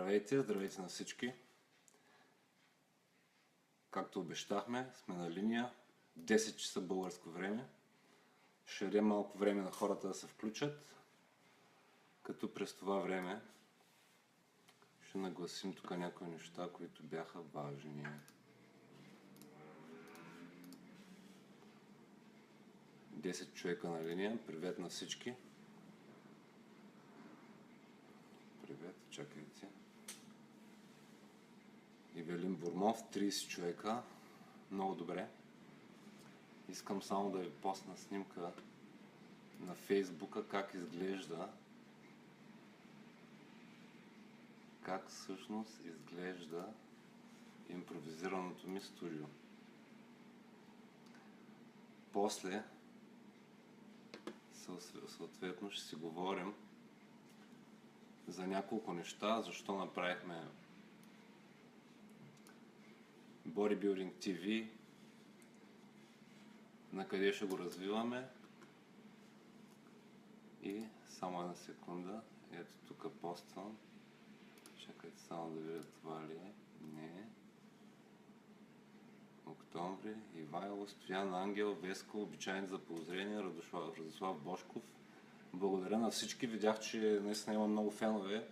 Здравейте, здравейте на всички. Както обещахме, сме на линия. 10 часа българско време. Ще дадем малко време на хората да се включат, като през това време ще нагласим тук някои неща, които бяха важни. Десет човека на линия. Привет на всички. Привет, чакайте. Ивелин Бурмов, 30 човека. Много добре. Искам само да ви постна снимка на Фейсбука как изглежда. Как всъщност изглежда импровизираното ми студио. После съответно ще си говорим за няколко неща, защо направихме Bodybuilding TV, на къде ще го развиваме и само една секунда, ето тук поствам, чакайте само да видя това ли е, не, Октомври, Ивайло, Стоян, Ангел, Веско, Обичайни за подозрение, Радослав Бошков. Благодаря на всички, видях, че наистина има много фенове.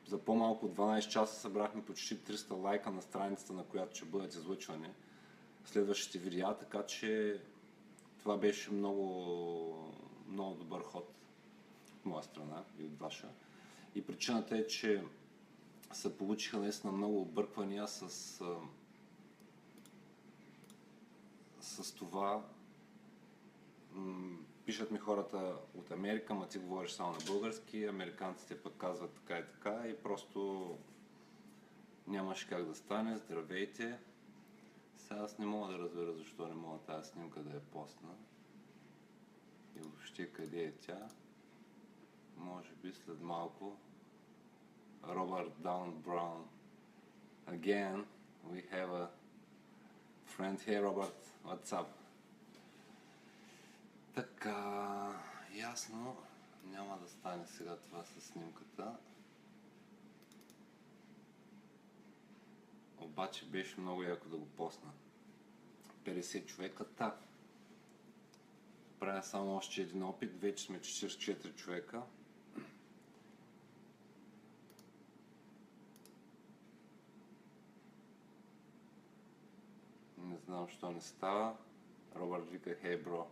За по-малко от 12 часа събрахме почти 300 лайка на страницата, на която ще бъдат излъчвани следващите видеа, така че това беше много добър ход от моя страна и от ваша. И причината е, че се получиха наистина много обърквания с това. Пишат ми хората от Америка, ма ти говориш само на български, американците пък казват така и така и просто нямаше как да стане. Здравейте! Сега аз не мога да разбера защо не мога тази снимка да я постна. И въобще къде е тя? Може би след малко. Робърт Даун Браун. Again, we have a friend here, Robert. What's up? Така, ясно, няма да стане сега това с снимката. Обаче беше много яко да го посна. 50 човека, так. Правя само още един опит, вече сме 44 човека. Не знам, що не става. Робърт вика, hey bro.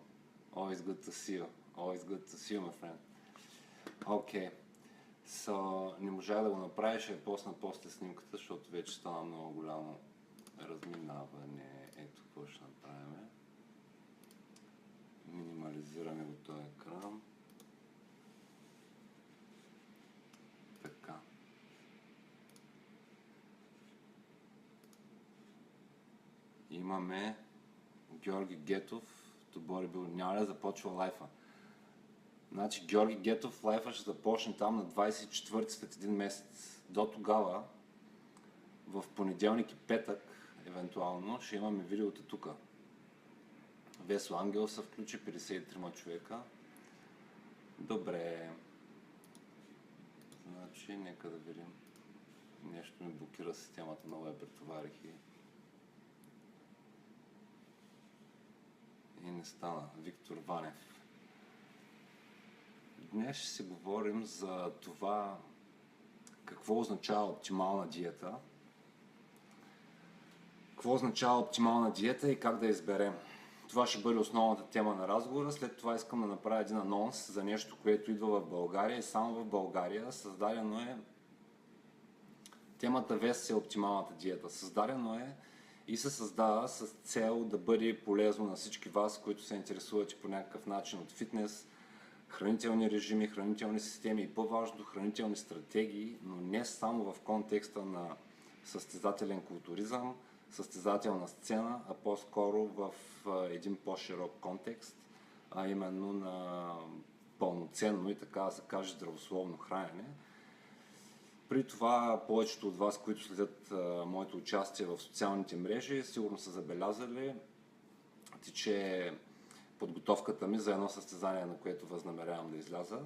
Always good to see you. Always good to see you, my friend. Окей. Не можах да го направя, ще я посна после снимката, защото вече стана много голямо разминаване. Ето какво ще направим. Минимализираме го този екран. Така. Имаме Георги Гетов. Няма ли да започва лайфа? Значи Георги Гетов лайфа ще започне там на 24 след един месец. До тогава, в понеделник и петък, евентуално, ще имаме видеота тук. Весло Ангел се включи, 53 човека. Добре. Значи, нека да видим. Нещо ми блокира системата, много я претоварих и не стана. Виктор Ванев. Днес ще си говорим за това какво означава оптимална диета. Какво означава оптимална диета и как да я изберем. Това ще бъде основната тема на разговора. След това искам да направя един анонс за нещо, което идва в България и само в България. Създадено е темата ВЕС е оптималната диета. Създадено е и се създава с цел да бъде полезно на всички вас, които се интересувате по някакъв начин от фитнес, хранителни режими, хранителни системи и по-важното хранителни стратегии, но не само в контекста на състезателен културизъм, състезателна сцена, а по-скоро в един по-широк контекст, а именно на пълноценно и така да се каже здравословно хранене. При това повечето от вас, които следят моето участие в социалните мрежи, сигурно са забелязали, че подготовката ми за едно състезание, на което възнамерявам да изляза.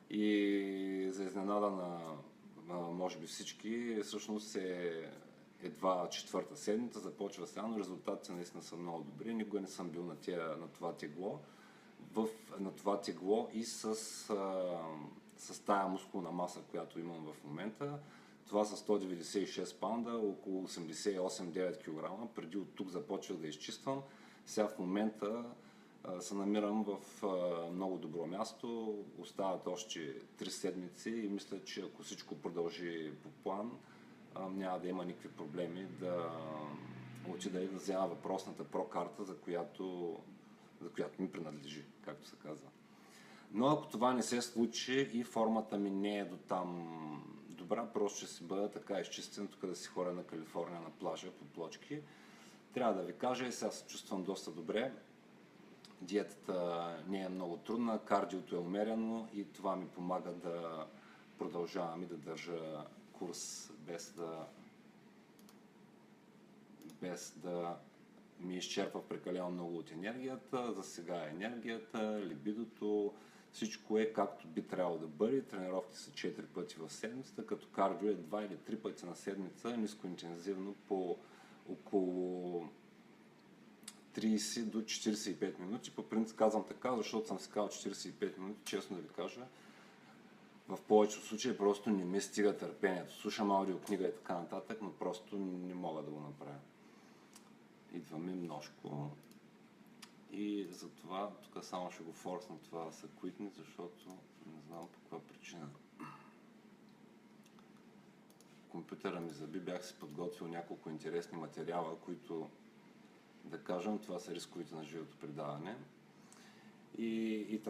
И за изненада на може би всички, всъщност е едва четвърта седмица, започва сега, но резултатите наистина са много добри. Никога не съм бил на това тегло. На това тегло и с тая мускулна маса, която имам в момента. Това са 196 паунда, около 88-9 кг. Преди от тук започвах да изчиствам. Сега в момента се намирам в много добро място. Остават още 3 седмици и мисля, че ако всичко продължи по план, няма да има никакви проблеми да отида и да взема въпросната про-карта, за която ми принадлежи, както се казва. Но ако това не се случи и формата ми не е до там добра, просто ще си бъда така изчистен, тук да си ходя на Калифорния на плажа по плочки. Трябва да ви кажа, и сега се чувствам доста добре. Диетата не е много трудна, кардиото е умерено и това ми помага да продължавам и да държа курс без да ми изчерпва прекалено много от енергията. За сега енергията, либидото, всичко е както би трябвало да бъде. Тренировки са 4 пъти в седмицата, като кардио е 2 или 3 пъти на седмица, нискоинтензивно по около 30 до 45 минути. По принцип казвам така, защото съм си казал 45 минути, честно да ви кажа. В повечето случаи просто не ми стига търпението. Слушам аудиокнига и така нататък, но просто не мога да го направя. Идва ми множко. И затова тук само ще го форсна това са квитни, защото не знам по каква причина. Компютъра ми заби, бях си подготвил няколко интересни материала, които да кажем, това са рисковите на живото предаване. И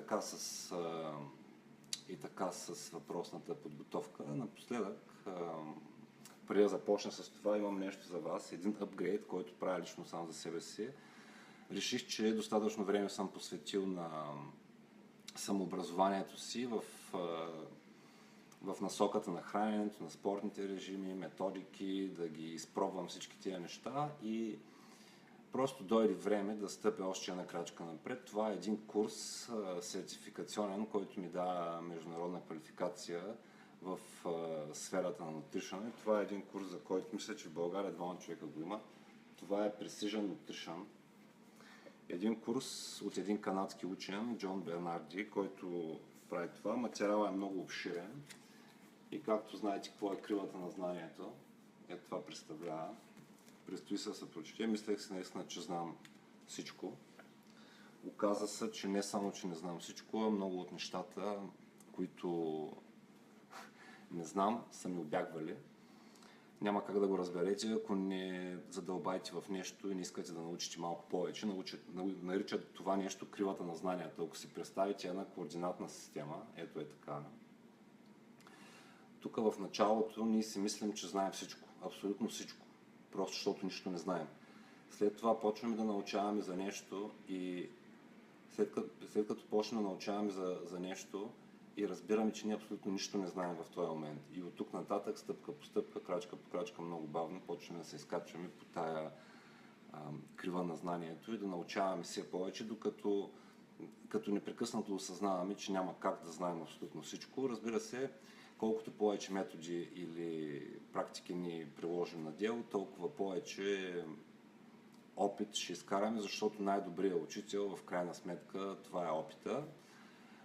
така с въпросната подготовка. Напоследък, преди да започна с това, имам нещо за вас. Един апгрейд, който правя лично сам за себе си. Реших, че достатъчно време съм посветил на самообразованието си в насоката на храненето, на спортните режими, методики, да ги изпробвам всички тия неща и просто дойде време да стъпя още една крачка напред. Това е един курс сертификационен, който ми дава международна квалификация в сферата на nutrition. Това е един курс, за който мисля, че в България 2 човека го има. Това е Precision Nutrition. Един курс от един канадски учен, Джон Бернарди, който прави това. Материалът е много обширен и както знаете какво е кривата на знанието, това представлява. Предстои се да се прочете. Мислех си наистина, че знам всичко. Оказа се, че не само, че не знам всичко, а много от нещата, които не знам, са ми обягвали. Няма как да го разберете, ако не задълбаете в нещо и не искате да научите малко повече. Наричат това нещо кривата на знанието. Ако си представите една координатна система, ето е така. Тук в началото ние си мислим, че знаем всичко. Абсолютно всичко. Просто защото нищо не знаем. След това почваме да научаваме за нещо и след като почнем да научаваме за нещо и разбираме, че ние абсолютно нищо не знаем в този момент. И от тук нататък, стъпка по стъпка, крачка по крачка, много бавно, почваме да се изкачваме по тая крива на знанието и да научаваме все повече, докато като непрекъснато осъзнаваме, че няма как да знаем абсолютно всичко. Разбира се, колкото повече методи или практики ни приложим на дело, толкова повече опит ще изкараме, защото най-добрият учител в крайна сметка това е опита.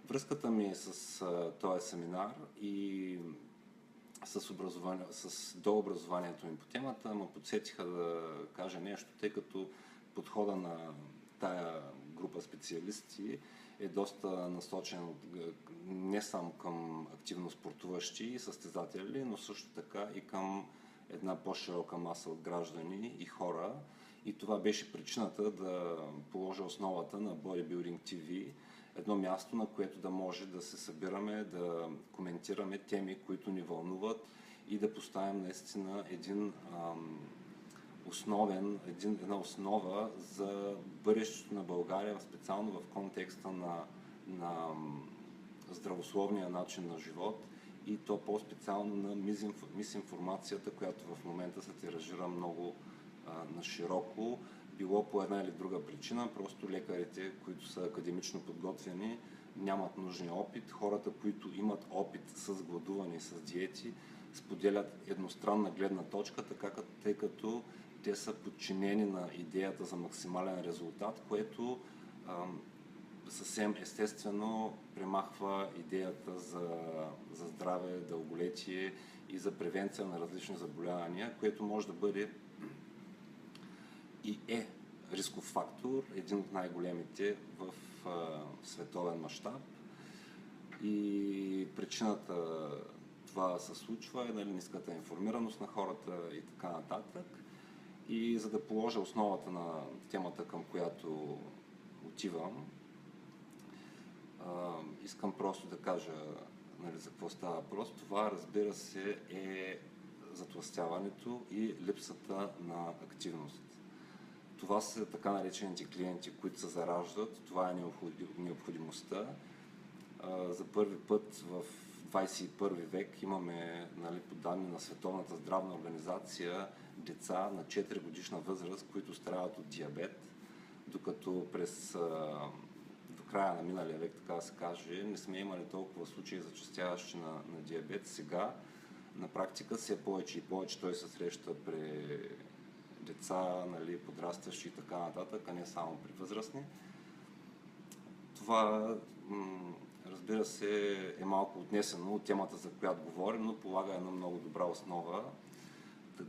Връзката ми с този семинар и с дообразованието ми по темата ме подсетиха да кажа нещо, тъй като подхода на тая група специалисти е доста насочен не само към активно спортуващи и състезатели, но също така и към една по-широка маса от граждани и хора. И това беше причината да положа основата на Bodybuilding TV, едно място, на което да може да се събираме, да коментираме теми, които ни вълнуват и да поставим наистина една основа за бъдещето на България, специално в контекста на здравословния начин на живот и то по-специално на мисинформацията, която в момента се тиражира много на широко, било по една или друга причина, просто лекарите, които са академично подготвени, нямат нужния опит. Хората, които имат опит с гладуване и с диети, споделят едностранна гледна точка, тъй като те са подчинени на идеята за максимален резултат, което съвсем естествено премахва идеята за здраве, дълголетие и за превенция на различни заболявания, което може да бъде и е рисков фактор, един от най-големите в световен мащаб. И причината това се случва е ниската информираност на хората и така нататък. И за да положа основата на темата, към която отивам, искам просто да кажа за какво става въпрос. Това, разбира се, е затлъстяването и липсата на активност. Това са така наречените клиенти, които се зараждат. Това е необходимостта. За първи път в 21 век имаме, по данни на Световната здравна организация, деца на 4 годишна възраст, които страдат от диабет, докато до края на миналия век, така да се каже, не сме имали толкова случаи зачестяващи на диабет. Сега на практика все повече и повече той се среща при деца, подрастващи и така нататък, а не само при възрастни. Това, разбира се, е малко отнесено от темата, за която говорим, но полага една много добра основа,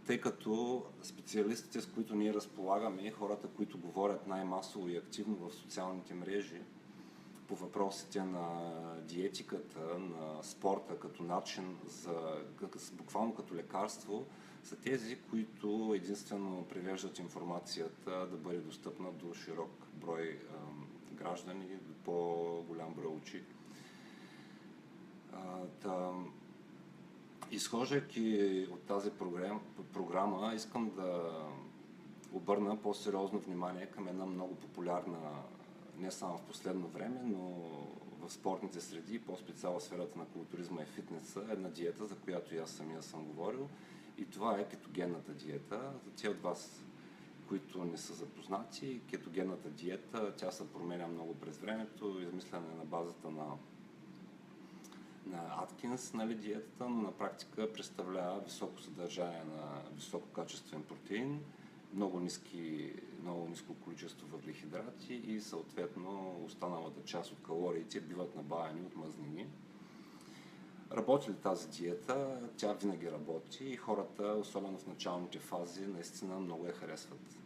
тъй като специалистите, с които ние разполагаме, хората, които говорят най-масово и активно в социалните мрежи по въпросите на диетиката, на спорта като начин, буквално като лекарство, са тези, които единствено привеждат информацията да бъде достъпна до широк брой граждани, до по-голям брой очи. Изхождайки от тази програма, искам да обърна по-сериозно внимание към една много популярна, не само в последно време, но в спортните среди, по-специално в сферата на културизма и фитнеса, една диета, за която и аз самия съм говорил. И това е кетогенната диета. За тези от вас, които не са запознати, кетогенната диета, тя се променя много през времето, измислена е на базата на Аткинс, диетата, но на практика представлява високо съдържание на висококачествен протеин, много ниско количество въглехидрати и съответно останалата част от калориите биват набавени от мазнини. Работи ли тази диета? Тя винаги работи и хората, особено в началните фази, наистина много я харесват.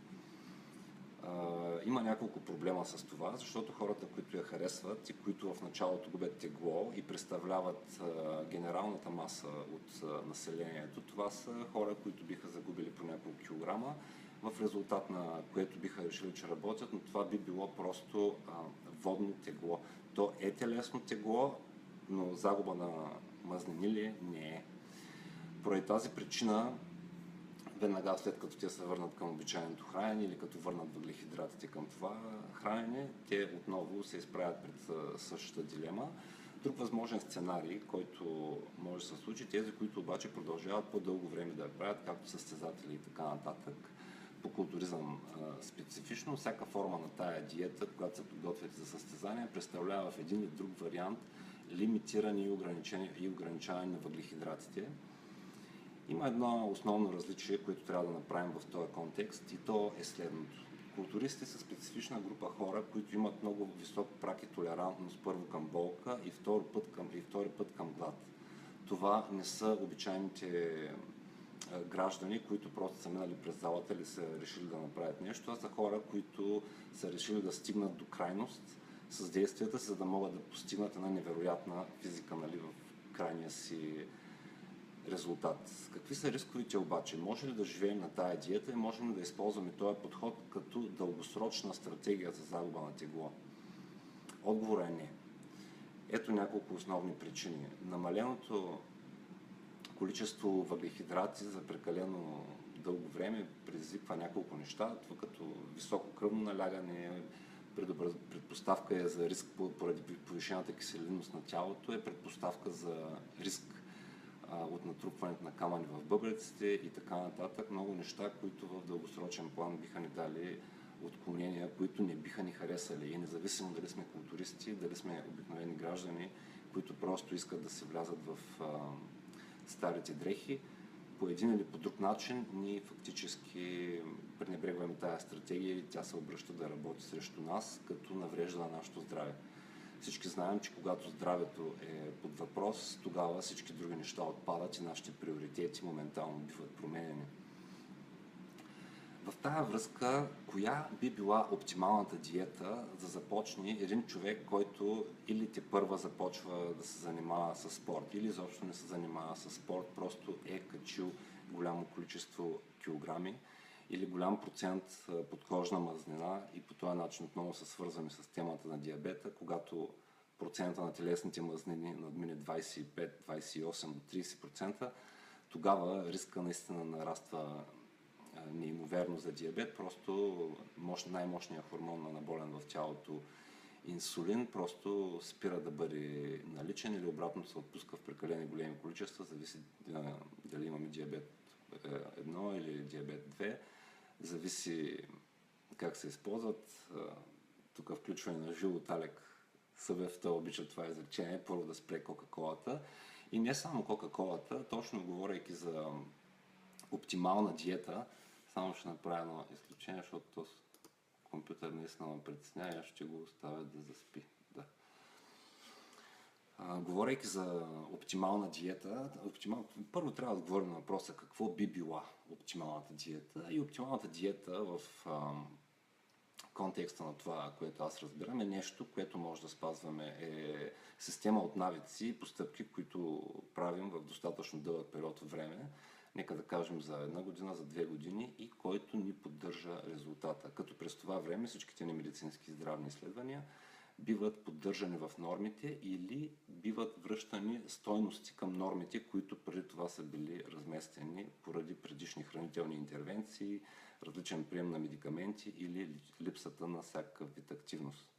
Има няколко проблема с това, защото хората, които я харесват и които в началото губят тегло и представляват генералната маса от населението, това са хора, които биха загубили по няколко килограма, в резултат на което биха решили, че работят, но това би било просто водно тегло. То е телесно тегло, но загуба на мазнини ли? Не е. Поради тази причина, веднага след като те се върнат към обичайното хранене или като върнат въглехидратите към това хранене, те отново се изправят пред същата дилема. Друг възможен сценарий, който може да се случи, тези, които обаче продължават по-дълго време да я правят, както състезатели и така нататък, по културизъм специфично, всяка форма на тая диета, когато се подготвяте за състезание, представлява в един или друг вариант лимитиране и ограничаване на въглехидратите. Има едно основно различие, което трябва да направим в този контекст и то е следното. Културистите са специфична група хора, които имат много висок праг и толерантност първо към болка и втори път към глад. Това не са обичайните граждани, които просто са минали през залата или са решили да направят нещо. Това са хора, които са решили да стигнат до крайност с действията си, за да могат да постигнат една невероятна физика в крайния си резултат. Какви са рисковите обаче? Може ли да живеем на тая диета и можем ли да използваме този подход като дългосрочна стратегия за загуба на тегло? Отговорът е не. Ето няколко основни причини. Намаленото количество въглехидрати за прекалено дълго време предизвиква няколко неща, това като високо кръвно налягане, предпоставка е за риск поради повишената киселинност на тялото, е предпоставка за риск от натрупването на камъни в бъбреците и така нататък. Много неща, които в дългосрочен план биха ни дали отклонения, които не биха ни харесали. И независимо дали сме културисти, дали сме обикновени граждани, които просто искат да се влязат в старите дрехи, по един или по друг начин ние фактически пренебрегваме тази стратегия и тя се обръща да работи срещу нас, като наврежда на нашето здраве. Всички знаем, че когато здравето е под въпрос, тогава всички други неща отпадат и нашите приоритети моментално биват променени. В тази връзка, коя би била оптималната диета да започне един човек, който или тепърва започва да се занимава с спорт, или изобщо не се занимава с спорт, просто е качил голямо количество килограми или голям процент подкожна мазнина и по този начин отново са свързани с темата на диабета, когато процента на телесните мазнини надмине 25, 28 до 30%, тогава риска наистина нараства неимоверно за диабет, просто най-мощният хормон анаболен в тялото, инсулин, просто спира да бъде наличен или обратно се отпуска в прекалени големи количества, зависи дали имаме диабет 1 или диабет 2, зависи как се използват. Тук включване на Животалек Събев, той обича това изречение, първо да спре Кока-колата. И не само Кока-колата, точно говорейки за оптимална диета, само ще направя едно изключение, защото този компютър наистина ме притеснява и аз ще го оставя да заспи. Да. Говорейки за оптимална диета, първо трябва да отговорим на въпроса какво би била оптималната диета. И оптималната диета в контекста на това, което аз разбирам, е нещо, което може да спазваме, е система от навици и постъпки, които правим в достатъчно дълъг период от време, нека да кажем за 1 година, за 2 години и който ни поддържа резултата. Като през това време всичките ни медицински и здравни изследвания биват поддържани в нормите или биват връщани стойности към нормите, които преди това са били разместени поради предишни хранителни интервенции, различен прием на медикаменти или липсата на всякакъв вид активност.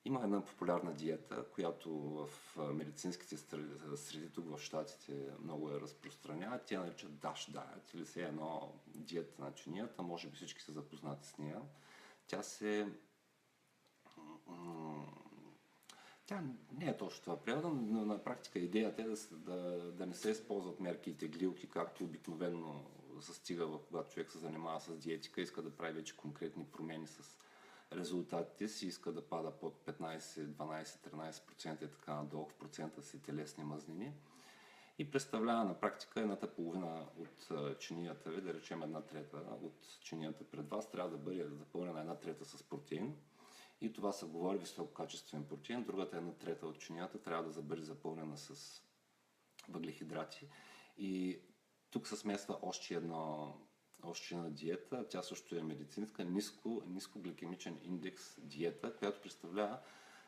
Има една популярна диета, която в медицинските среди тук в Щатите много я разпространяват. Тя наричат DASH diet или все едно диета на чинията. Може би всички са запознати с нея. Тя не е точно това превода, но на практика идеята е да не се използват мерки и теглилки, както обикновено се стига, когато човек се занимава с диетика, иска да прави вече конкретни промени с резултатите си, иска да пада под 15, 12, 13% и така надолу в процента си телесни мазнини. И представлява на практика едната половина от чинията ви, да речем 1/3 от чинията пред вас, трябва да бъде запълнена 1/3 с протеин. И това се говори висококачествен протеин. Другата 1/3 от чинията трябва да бъде запълнена с въглехидрати. И тук се смесва още една диета, тя също е медицинска, ниско гликемичен индекс диета, която представлява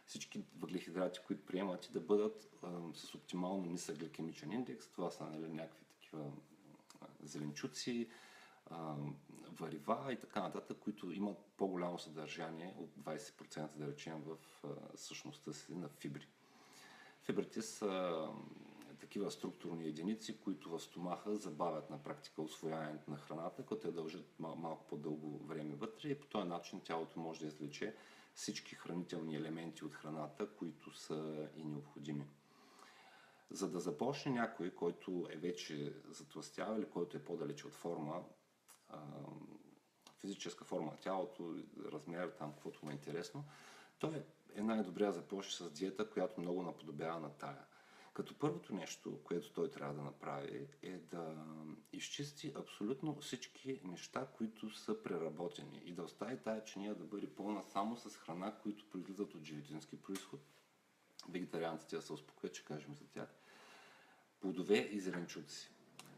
всички въглехидрати, които приемате, да бъдат с оптимално нисък гликемичен индекс. Това са някакви такива зеленчуци, варива и така нататък, които имат по-голямо съдържание от 20%, да речем, в същността си на фибри. Фибрите са такива структурни единици, които в стомаха забавят на практика усвояването на храната, като я дължат малко по-дълго време вътре и по този начин тялото може да извлече всички хранителни елементи от храната, които са и необходими. За да започне някой, който е вече затлъстял или който е по-далече от форма, физическа форма на тялото, размер, там каквото му е интересно, той е най-добре да започне с диета, която много наподобява на тая. Като първото нещо, което той трябва да направи, е да изчисти абсолютно всички неща, които са преработени и да остави тая чиния да бъде пълна само с храна, които произлизат от животински произход. Вегетарианците да се успокоят, че кажем за тях. Плодове и зеленчуци.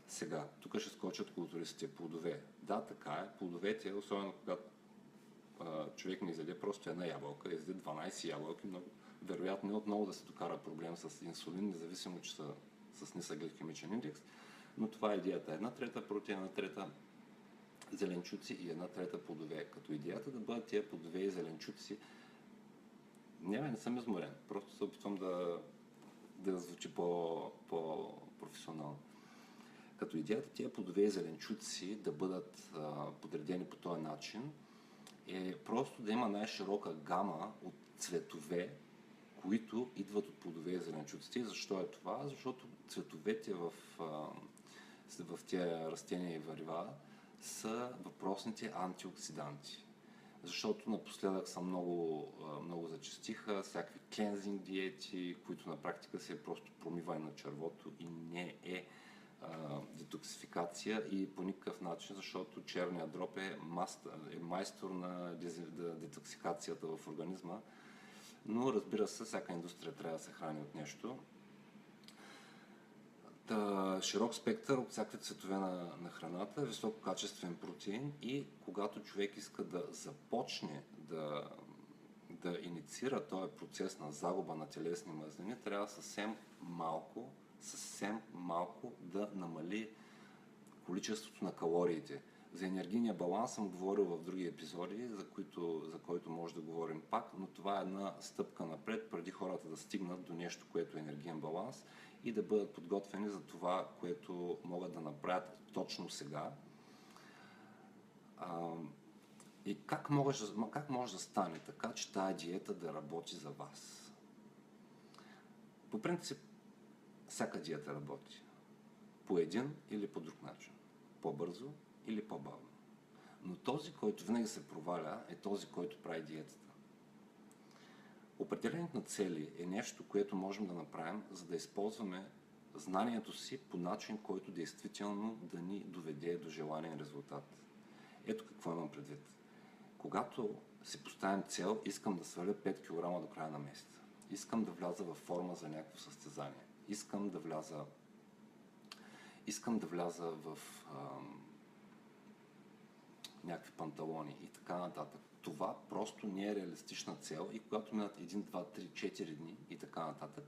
Сега, тук ще скочат културистите. Плодове. Да, така е. Плодовете, особено когато човек не изяде просто една ябълка, изяде 12 ябълки, много вероятно е отново да се докара проблем с инсулин, независимо, че са с нисък гликемичен индекс. Но това е идеята. 1/3 протеин, 1/3 зеленчуци и 1/3 плодове. Като идеята да бъдат тия плодове и зеленчуци, не съм изморен. Просто се опитвам да звучи по-професионално. Като идеята тия плодове и зеленчуци да бъдат подредени по този начин е просто да има най-широка гама от цветове, които идват от плодове и зеленчуците. И защо е това? Защото цветовете в тези растения и варива са въпросните антиоксиданти. Защото напоследък са много зачестиха всякакви клензинг диети, които на практика си е просто промиване на червото и не е детоксификация и по никакъв начин, защото черният дроб е майстор на детоксикацията в организма. Но разбира се, всяка индустрия трябва да се храни от нещо. Широк спектър от всякакви цветове на храната, висококачествен протеин и когато човек иска да започне да инициира този процес на загуба на телесни мазнини, трябва съвсем малко да намали количеството на калориите. За енергийния баланс съм говорил в други епизоди, за който може да говорим пак, но това е една стъпка напред, преди хората да стигнат до нещо, което е енергиен баланс и да бъдат подготвени за това, което могат да направят точно сега. И как може да стане така, че тая диета да работи за вас? По принцип, всяка диета работи. По един или по друг начин. По-бързо или по-бавно. Но този, който винаги се проваля, е този, който прави диетата. Определението на цели е нещо, което можем да направим, за да използваме знанието си по начин, който действително да ни доведе до желания резултат. Ето какво имам предвид. Когато си поставим цел, искам да сваля 5 кг до края на месеца. Искам да вляза във форма за някакво състезание. Искам да вляза в някакви панталони и така нататък. Това просто не е реалистична цел и когато минат 1, 2, 3, 4 дни и така нататък,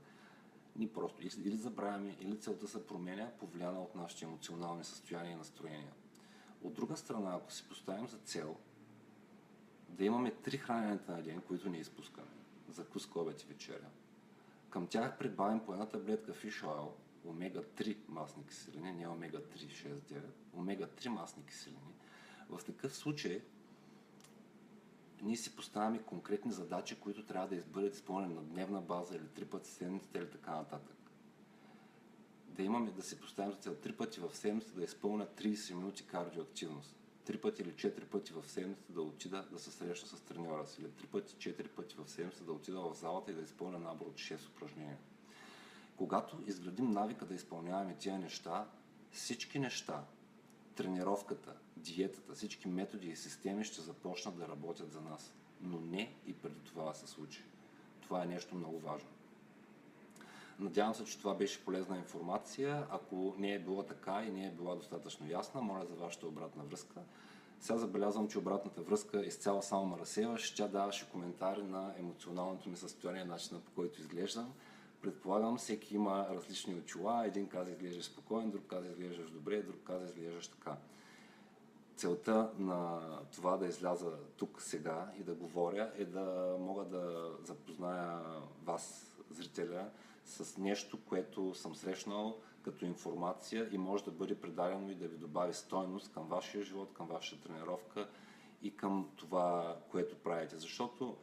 ни просто или забравяме, или целта се променя, повлияна от нашите емоционални състояния и настроения. От друга страна, ако си поставим за цел да имаме 3 храненията на ден, които не изпускаме, закуска, обед и вечеря, към тях прибавим по една таблетка Fish Oil, омега-3 масни киселини, не омега-3, 6, 9, омега-3 масни киселини. В такъв случай ние си поставяме конкретни задачи, които трябва да бъдат изпълнени на дневна база или 3 пъти в седмицата или така нататък. Да си поставим за цел 3 пъти в седмицата да изпълня 30 минути кардиоактивност. 3 пъти или 4 пъти в седмицата да отида да се среща с треньора си. Или 3 пъти, 4 пъти в седмицата да отида в залата и да изпълня набор от 6 упражнения. Когато изградим навика да изпълняваме тия неща, всички неща, тренировката, диетата, всички методи и системи ще започнат да работят за нас. Но не и преди това да се случи. Това е нещо много важно. Надявам се, че това беше полезна информация. Ако не е било така и не е била достатъчно ясна, моля за вашата обратна връзка. Сега забелязвам, че обратната връзка изцяло само ме разсейваше. Тя даваше коментари на емоционалното ми състояние, начина по който изглеждам. Предполагам, всеки има различни очила. Един каза изглеждаш спокоен, друг каза изглеждаш добре, друг каза изглеждаш така. Целта на това да изляза тук сега и да говоря е да мога да запозная вас, зрителя, с нещо, което съм срещнал като информация и може да бъде предадено и да ви добави стойност към вашия живот, към вашата тренировка и към това, което правите. Защото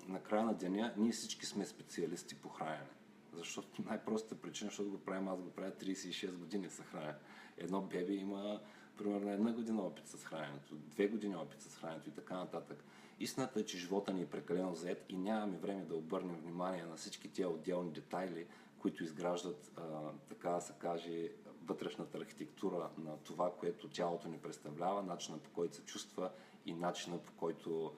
на края на деня ние всички сме специалисти по хранене. Защото най-простата причина, защото го правим, аз го правя 36 години с храня. Едно бебе има примерно 1 година опит с храненето, 2 години опит с храненето и така нататък. Истината е, че живота ни е прекалено заед и нямаме време да обърнем внимание на всички тия отделни детайли, които изграждат, така да се каже, вътрешната архитектура на това, което тялото ни представлява, начина по който се чувства и начина по който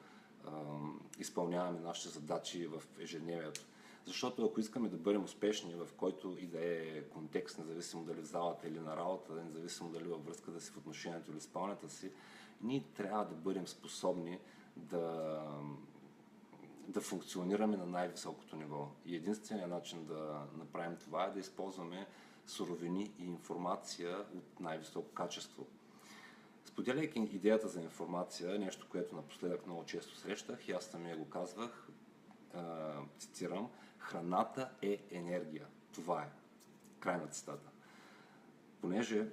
изпълняваме нашите задачи в ежедневието. Защото ако искаме да бъдем успешни в който и да е контекст, независимо дали в залата или на работа, независимо дали във връзка да си в отношението или спалнята си, ние трябва да бъдем способни да функционираме на най-високото ниво. И единственият начин да направим това е да използваме суровини и информация от най-високо качество. Споделяйки идеята за информация, нещо, което напоследък много често срещах и аз самия го казвах, цитирам, храната е енергия. Това е. Край на цитата. Понеже,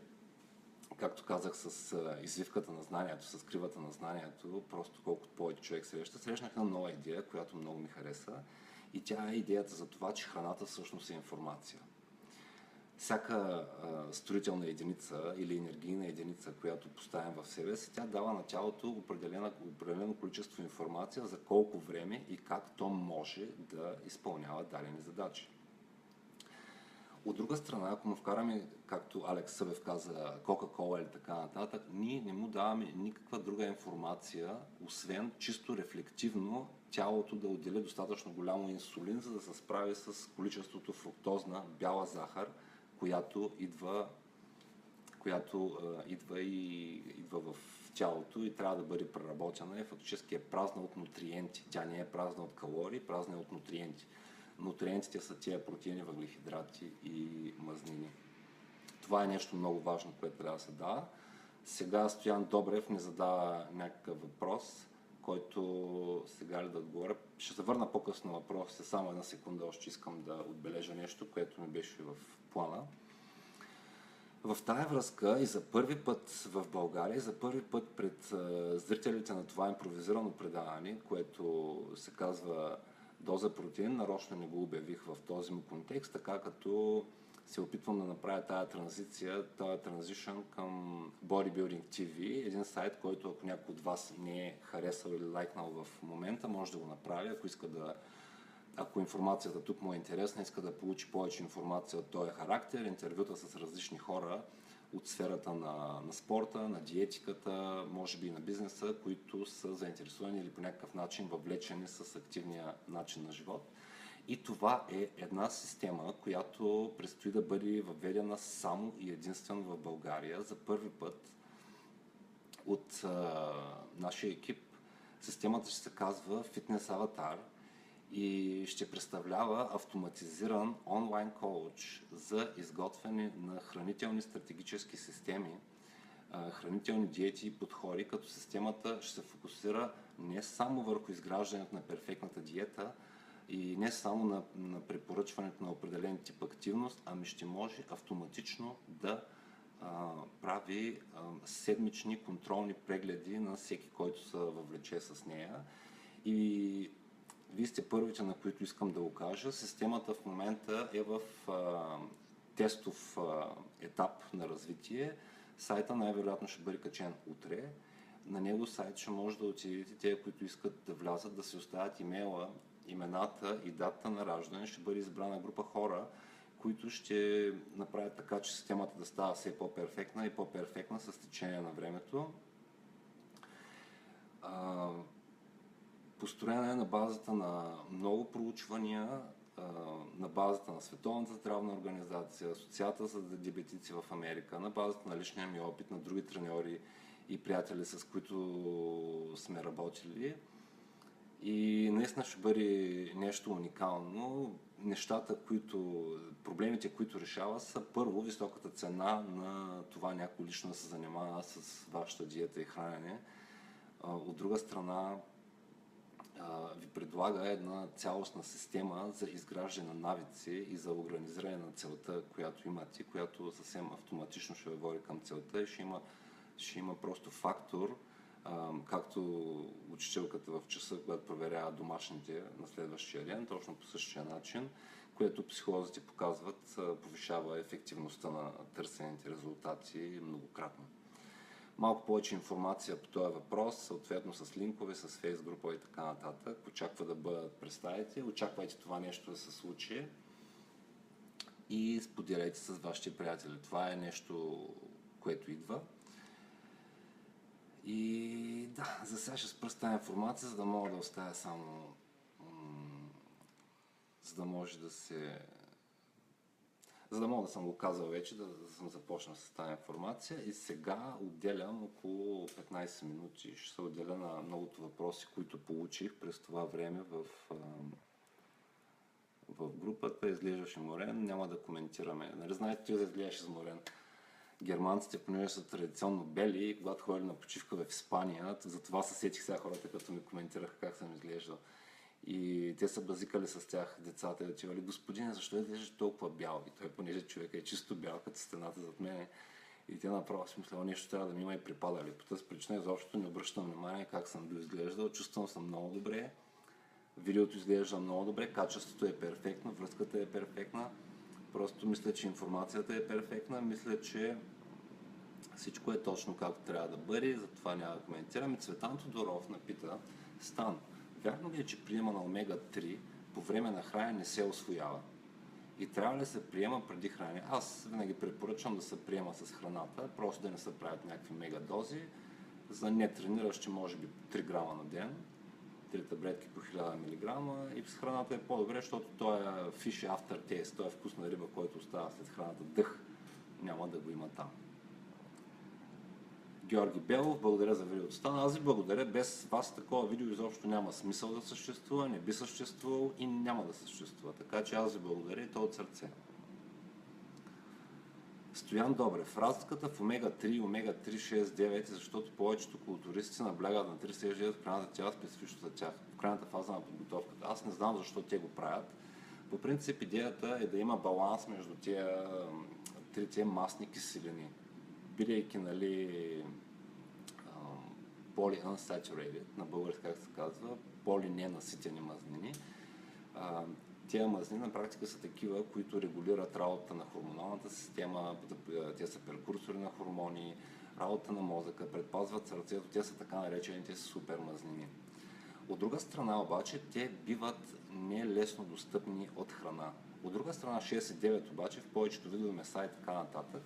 както казах, с извивката на знанието, с кривата на знанието, просто колкото повече човек срещнах една нова идея, която много ми хареса И тя е идеята за това, че храната всъщност е информация. Всяка строителна единица или енергийна единица, която поставим в себе си, тя дава на тялото определено количество информация за колко време и как то може да изпълнява дадени задачи. От друга страна, ако му вкараме, както Алекс Събев каза, Кока-кола или така нататък, ние не му даваме никаква друга информация, освен чисто рефлективно тялото да отдели достатъчно голямо инсулин, за да се справи с количеството фруктозна бяла захар, която идва в тялото и трябва да бъде преработена и фактически е празна от нутриенти. Тя не е празна от калории, празна е от нутриенти. Нутриентите са тия протеини, въглехидрати и мазнини. Това е нещо много важно, което трябва да се дава. Сега Стоян Добрев ни задава някакъв въпрос, който сега ли да отговоря. Ще се върна по-късно на въпросите, само една секунда, още искам да отбележа нещо, което ми беше в плана. В тая връзка и за първи път в България, и за първи път пред зрителите на това импровизирано предаване, което се казва Доза протеин, нарочно не го обявих в този му контекст, така като се опитвам да направя тая транзишън към Bodybuilding TV, един сайт, който ако някой от вас не е харесал или лайкнал в момента, може да го направи, ако информацията тук му е интересна, иска да получи повече информация от този характер, интервюта с различни хора от сферата на спорта, на диетиката, може би и на бизнеса, които са заинтересувани или по някакъв начин въвлечени с активния начин на живот. И това е една система, която предстои да бъде въведена само и единствено в България за първи път от нашия екип. Системата ще се казва Fitness Avatar и ще представлява автоматизиран онлайн коуч за изготвяне на хранителни стратегически системи, хранителни диети и подходи, като системата ще се фокусира не само върху изграждането на перфектната диета и не само на препоръчването на определен тип активност, ами ще може автоматично да прави седмични контролни прегледи на всеки, който се въвлече с нея. И вие сте първите, на които искам да го кажа. Системата в момента е в тестов етап на развитие. Сайта най-вероятно ще бъде качен утре. На него сайт ще може да отидете, те, които искат да влязат, да си оставят имейла, имената и дата на раждане. Ще бъде избрана група хора, които ще направят така, че системата да става все по-перфектна и по-перфектна с течение на времето. Построена е на базата на много проучвания, на базата на Световната здравна организация, Асоциацията за диабетици в Америка, на базата на личния ми опит, на други треньори и приятели, с които сме работили. И наистина ще бъде нещо уникално. Проблемите, които решава, са първо високата цена на това някой лично да се занимава с вашата диета и хранене. От друга страна, ви предлага една цялостна система за изграждане на навици и за организиране на целта, която имате, която съвсем автоматично ще ви води към целта и ще има просто фактор, както учителката в часа, когато проверява домашните на следващия ден, точно по същия начин, което психолозите показват, повишава ефективността на търсените резултати многократно. Малко повече информация по този въпрос, съответно с линкове, с фейсбук и така нататък. Очаква да бъдат представите, очаквайте това нещо да се случи и споделяйте с вашите приятели. Това е нещо, което идва. И да, за сега ще спра с тази информация, за да мога да оставя само, за да може да се... За да мога да съм го казал вече, да съм започнал с тази информация и сега отделям около 15 минути. Ще се отделя на многото въпроси, които получих през това време в групата. Изглеждаш изморен, няма да коментираме. Нали знаете, ти да изглеждаш изморен? Германците, понеже са традиционно бели и когато ходили на почивка в Испания, затова се сетих сега хората, като ми коментираха как съм изглеждал. И те са базикали с тях децата и отивали: господине, защо изглеждаш толкова бял? И той, понеже човека е чисто бял, като стената зад мене. И те направо си мисля: нещо трябва да ми има и припадали. По тази причина изобщо не обръщам внимание как съм бил изглеждал. Чувствам съм много добре. Видеото изглежда много добре, качеството е перфектно, връзката е перфектна. Просто мисля, че информацията е перфектна, мисля, че всичко е точно както трябва да бъде, затова няма да коментираме. Цветан Тодоров напита: Стан, вярно ли е, че приема на омега-3 по време на хранене не се усвоява? И трябва ли да се приема преди хранене? Аз винаги препоръчвам да се приема с храната, просто да не се правят някакви мегадози. За нетрениращи може би 3 грама на ден, 3 таблетки по 1000 мг, и с храната е по-добре, защото той е fish aftertaste, той е вкус на риба, който остава след храната, дъх няма да го има там. Георги Белов, благодаря за видеото. Стана, аз ви благодаря. Без вас такова видео изобщо няма смисъл да съществува, не би съществувало и няма да съществува. Така че аз ви благодаря и то от сърце. Стоян Добрев, разликата в омега-3 и омега-3, 6, 9, защото повечето културисти наблягат на 3,6 в крайната тяла, специфично за тях, в крайната фаза на подготовката. Аз не знам защо те го правят. По принцип идеята е да има баланс между трите масни киселини. Бидейки, нали, polyunsaturated, на български как се казва, полиненаситени мазнини. Тези мазнини на практика са такива, които регулират работата на хормоналната система, те са прекурсори на хормони, работа на мозъка, предпазват сърцето, те са така наречените супер мазнини. От друга страна обаче, те биват нелесно достъпни от храна. От друга страна 6 и 9 обаче, в повечето видове меса и така нататък,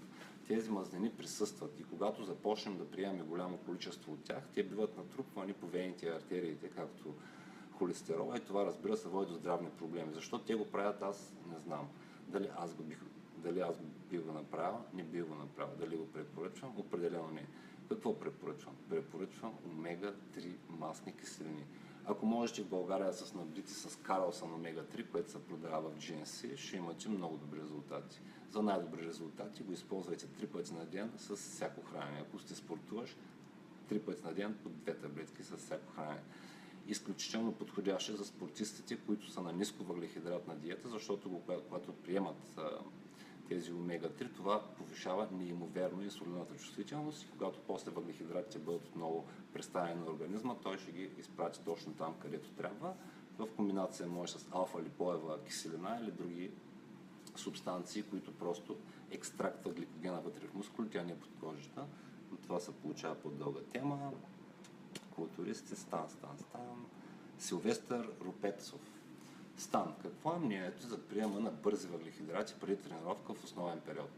тези мазнини присъстват и когато започнем да приемаме голямо количество от тях, те биват натрупвани по вените и артериите, както холестерола, и това, разбира се, води до здравни проблеми. Защо те го правят, аз не знам. Дали аз бих го направил, не бих го направил. Дали го препоръчвам? Определено не. Какво препоръчвам? Препоръчвам омега-3 масни киселини. Ако можете в България да се снабдите с Карлсън омега-3, което се продава в GNC, ще имате много добри резултати. За най-добри резултати го използвайте 3 пъти на ден с всяко хранене. Ако сте спортуваш, 3 пъти на ден по 2 таблетки с всяко хранене. Изключително подходящи за спортистите, които са на ниско въглехидратна диета, защото когато приемат тези омега-3, това повишава неимоверно инсулиновата чувствителност и когато после въглехидратите бъдат отново представени на организма, той ще ги изпрати точно там, където трябва, в комбинация може с алфа-липоева киселина или други субстанции, които просто екстрактват гликогена вътре в мускулите, а не под кожата. Но това се получава под дълга тема. Културисти, Стан. Силвестър Рупецов. Стан, какво е мнението за приема на бързи въглехидрати преди тренировка в основен период?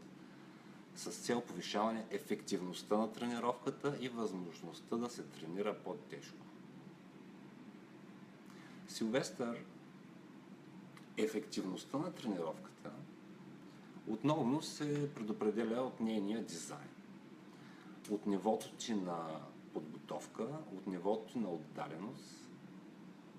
С цел повишаване ефективността на тренировката и възможността да се тренира по-тежко. Силвестър, ефективността на тренировката отново се предопределя от нейния дизайн. От нивото ти на подготовка, от нивото ти на отдаленост,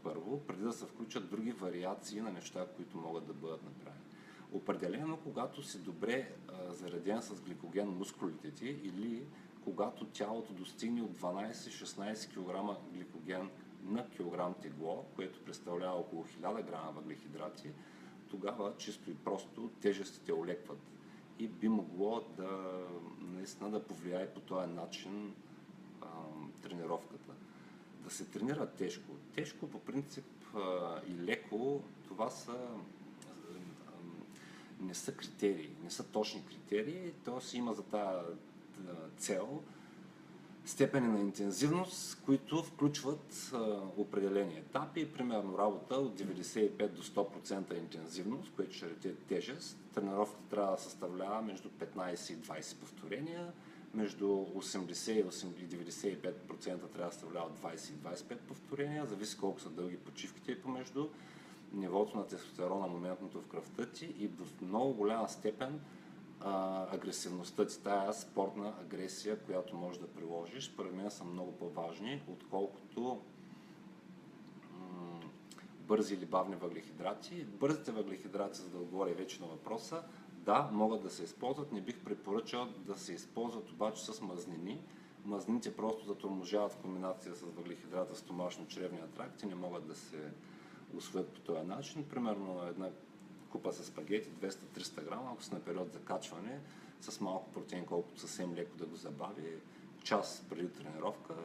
първо, преди да се включат други вариации на неща, които могат да бъдат направени. Определено, когато си добре зареден с гликоген мускулите ти или когато тялото достигне от 12-16 кг гликоген на килограм тегло, което представлява около 1000 грама въглехидрати, тогава чисто и просто тежестите олекват и би могло наистина да повлияе по този начин тренировката. Да се тренира тежко. Тежко по принцип и леко, това не са критерии, не са точни критерии, т.е. има за тази цел степени на интензивност, които включват определени етапи, примерно работа от 95 до 100% интензивност, което ще рече тежест. Тренировката трябва да съставлява между 15 и 20 повторения, между 80 и 95% трябва да съставлява 20 и 25 повторения, зависи колко са дълги почивките и помежду, нивото на тестостерона, моментното в кръвта ти и в много голяма степен агресивността ти, тая спортна агресия, която можеш да приложиш, според мен са много по-важни, отколкото бързи или бавни въглехидрати. Бързите въглехидрати, за да отговоря вече на въпроса, да, могат да се използват, не бих препоръчал да се използват обаче с мазнини. Мазнините просто затормозяват в комбинация с въглехидрата стомашно-чревния тракт и не могат да се усвоят по този начин. Примерно една купа с спагети, 200-300 грама, ако са на период за качване, с малко протеин, колкото съвсем леко да го забави, час преди тренировка,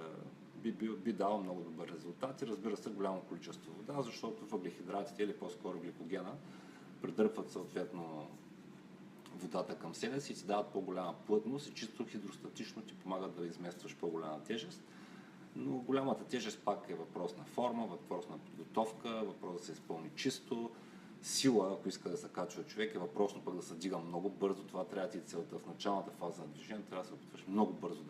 би дал много добър резултат и разбира се голямо количество вода, защото въглехидратите или по-скоро гликогена придърпват съответно водата към себе си и ти дават по-голяма плътност и чисто хидростатично ти помагат да изместваш по-голяма тежест. Но голямата тежест пак е въпрос на форма, въпрос на подготовка, въпрос да се изпълни чисто. Сила, ако иска да се качва човек, е въпросно пък да се дига много бързо. Това трябва да ти е целта в началната фаза на движение. Трябва да се опитваш много бързо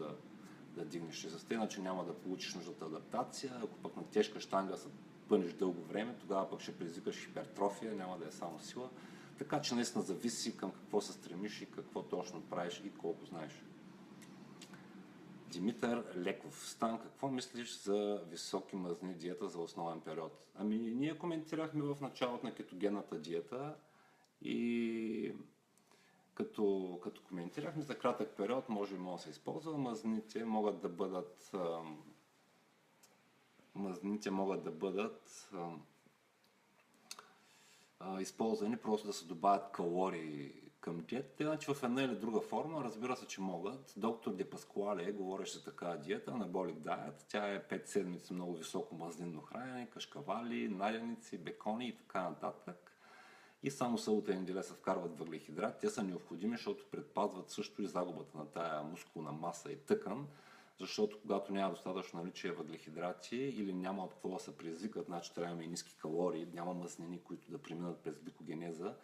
да дигнеш тежестта, иначе няма да получиш нуждата адаптация. Ако пък на тежка щанга се пънеш дълго време, тогава пък ще предизвикаш хипертрофия, няма да е само сила. Така че наистина зависи към какво се стремиш и какво точно правиш и колко знаеш. Димитър Леков. Стан, какво мислиш за високи мазнини диета за основен период? Ами, ние коментирахме в началото на кетогенната диета и като коментирахме за кратък период, може да се използва. Мазнините могат да бъдат използвани просто да се добавят калории към диетата, иначе в една или друга форма, разбира се, че могат. Доктор Де Паскуале говореше за такава диета, Anabolic Diet. Тя е 5 седмици много високо мазнинно хранене, кашкавали, наденици, бекони и така нататък. И само събота и неделя се вкарват въглехидрати. Те са необходими, защото предпазват също и загубата на тая мускулна маса и тъкан, защото когато няма достатъчно наличие въглехидрати или няма от какво да се предизвикат, значи трябва и ниски калории, няма мазнини, които да преминат през гликогенеза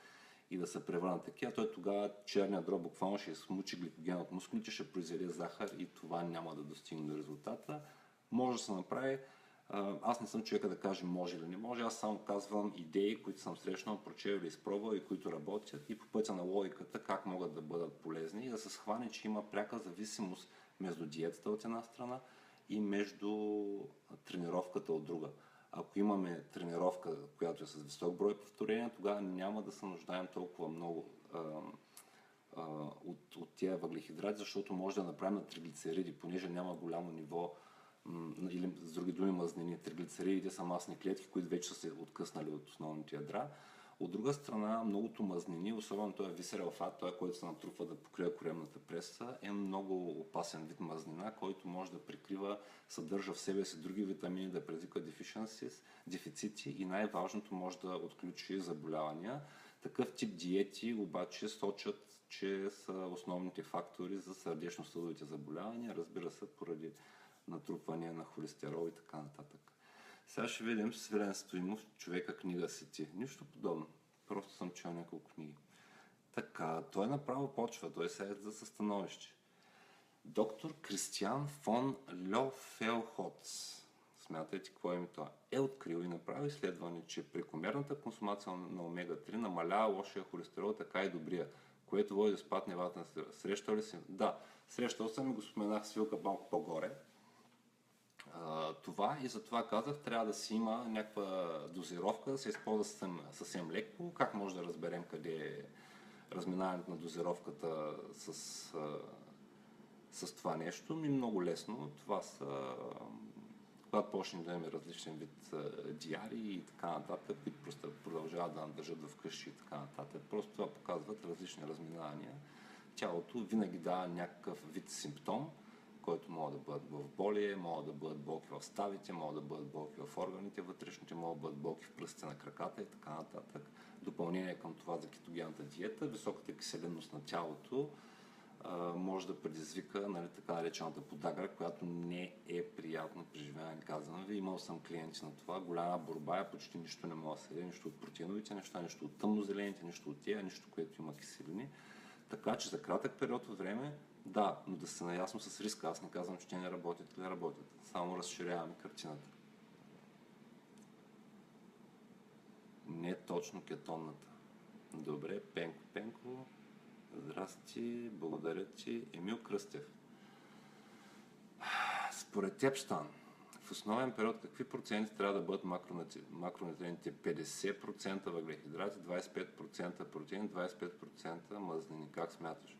и да се превърнат такива, той тогава черният дроб буквално ще смучи гликоген от мускулите, ще произведе захар и това няма да достигне до резултата. Може да се направи. Аз не съм човека да каже може или не може, аз само казвам идеи, които съм срещнал, прочел или изпробвал и които работят и по пътя на логиката как могат да бъдат полезни и да се схване, че има пряка зависимост между диетата от една страна и между тренировката от друга. Ако имаме тренировка, която е с висок брой повторения, тогава няма да се нуждаем толкова много от тия въглехидрати, защото може да направим на триглицериди, понеже няма голямо ниво или с други думи мазнини. Триглицеридите са масни клетки, които вече са се откъснали от основните ядра. От друга страна, многото мазнини, особено този висерал фат, той, който се натрупва да покрива коремната преса, е много опасен вид мазнина, който може да прикрива, съдържа в себе си други витамини, да предизвика дефицити и най-важното може да отключи заболявания. Такъв тип диети обаче сочат, че са основните фактори за сърдечно-съдовите заболявания, разбира се, поради натрупване на холестерол и така нататък. Сега ще видим Свилен Стоимов, човека книга си ти. Нищо подобно. Просто съм чел няколко книги. Така, той направо почва. Той се е за състановище. Доктор Кристиан фон Льофелхоц. Смятайте какво е това. Е открил и направил изследване, че прекомерната консумация на омега-3 намалява лошия холестерол, така и добрия, което води до спад нивата на стрес. Срещал ли си? Да, срещал съм и го споменах свилка малко по-горе. Това и затова казах, трябва да си има някаква дозировка, да се използва съвсем леко. Как може да разберем къде е разминаването на дозировката с това нещо? Много лесно. Това са, когато почнем да имаме различен вид диари и така нататък, които просто продължават да надържат вкъщи и така нататък. Просто това показват различни разминавания. Тялото винаги дава някакъв вид симптом, който могат да бъдат главоболие, могат да бъдат болки в ставите, могат да бъдат болки в органите вътрешните, могат да бъдат болки в пръстите на краката и така нататък. Допълнение към това за кетогенната диета, високата киселинност на тялото може да предизвика, нали, така наречената подагра, която не е приятно преживяване. Казвам ви, имал съм клиенти на това, голяма борба е, почти нищо не мога да се яде, нищо от протеиновите неща, нищо от тъмнозелените, нищо от тия, нищо, което има киселини. Така че за кратък период от време, да, но да се наясно с риска. Аз не казвам, че те не работят или работят. Само разширяваме картината. Не точно кетонната. Добре, Пенко. Здрасти, благодаря ти. Емил Кръстев. Според теб, Штан, в основен период какви проценти трябва да бъдат макронутриентите? 50% въглехидрати, 25% протеин, 25% мазнини. Как смяташ?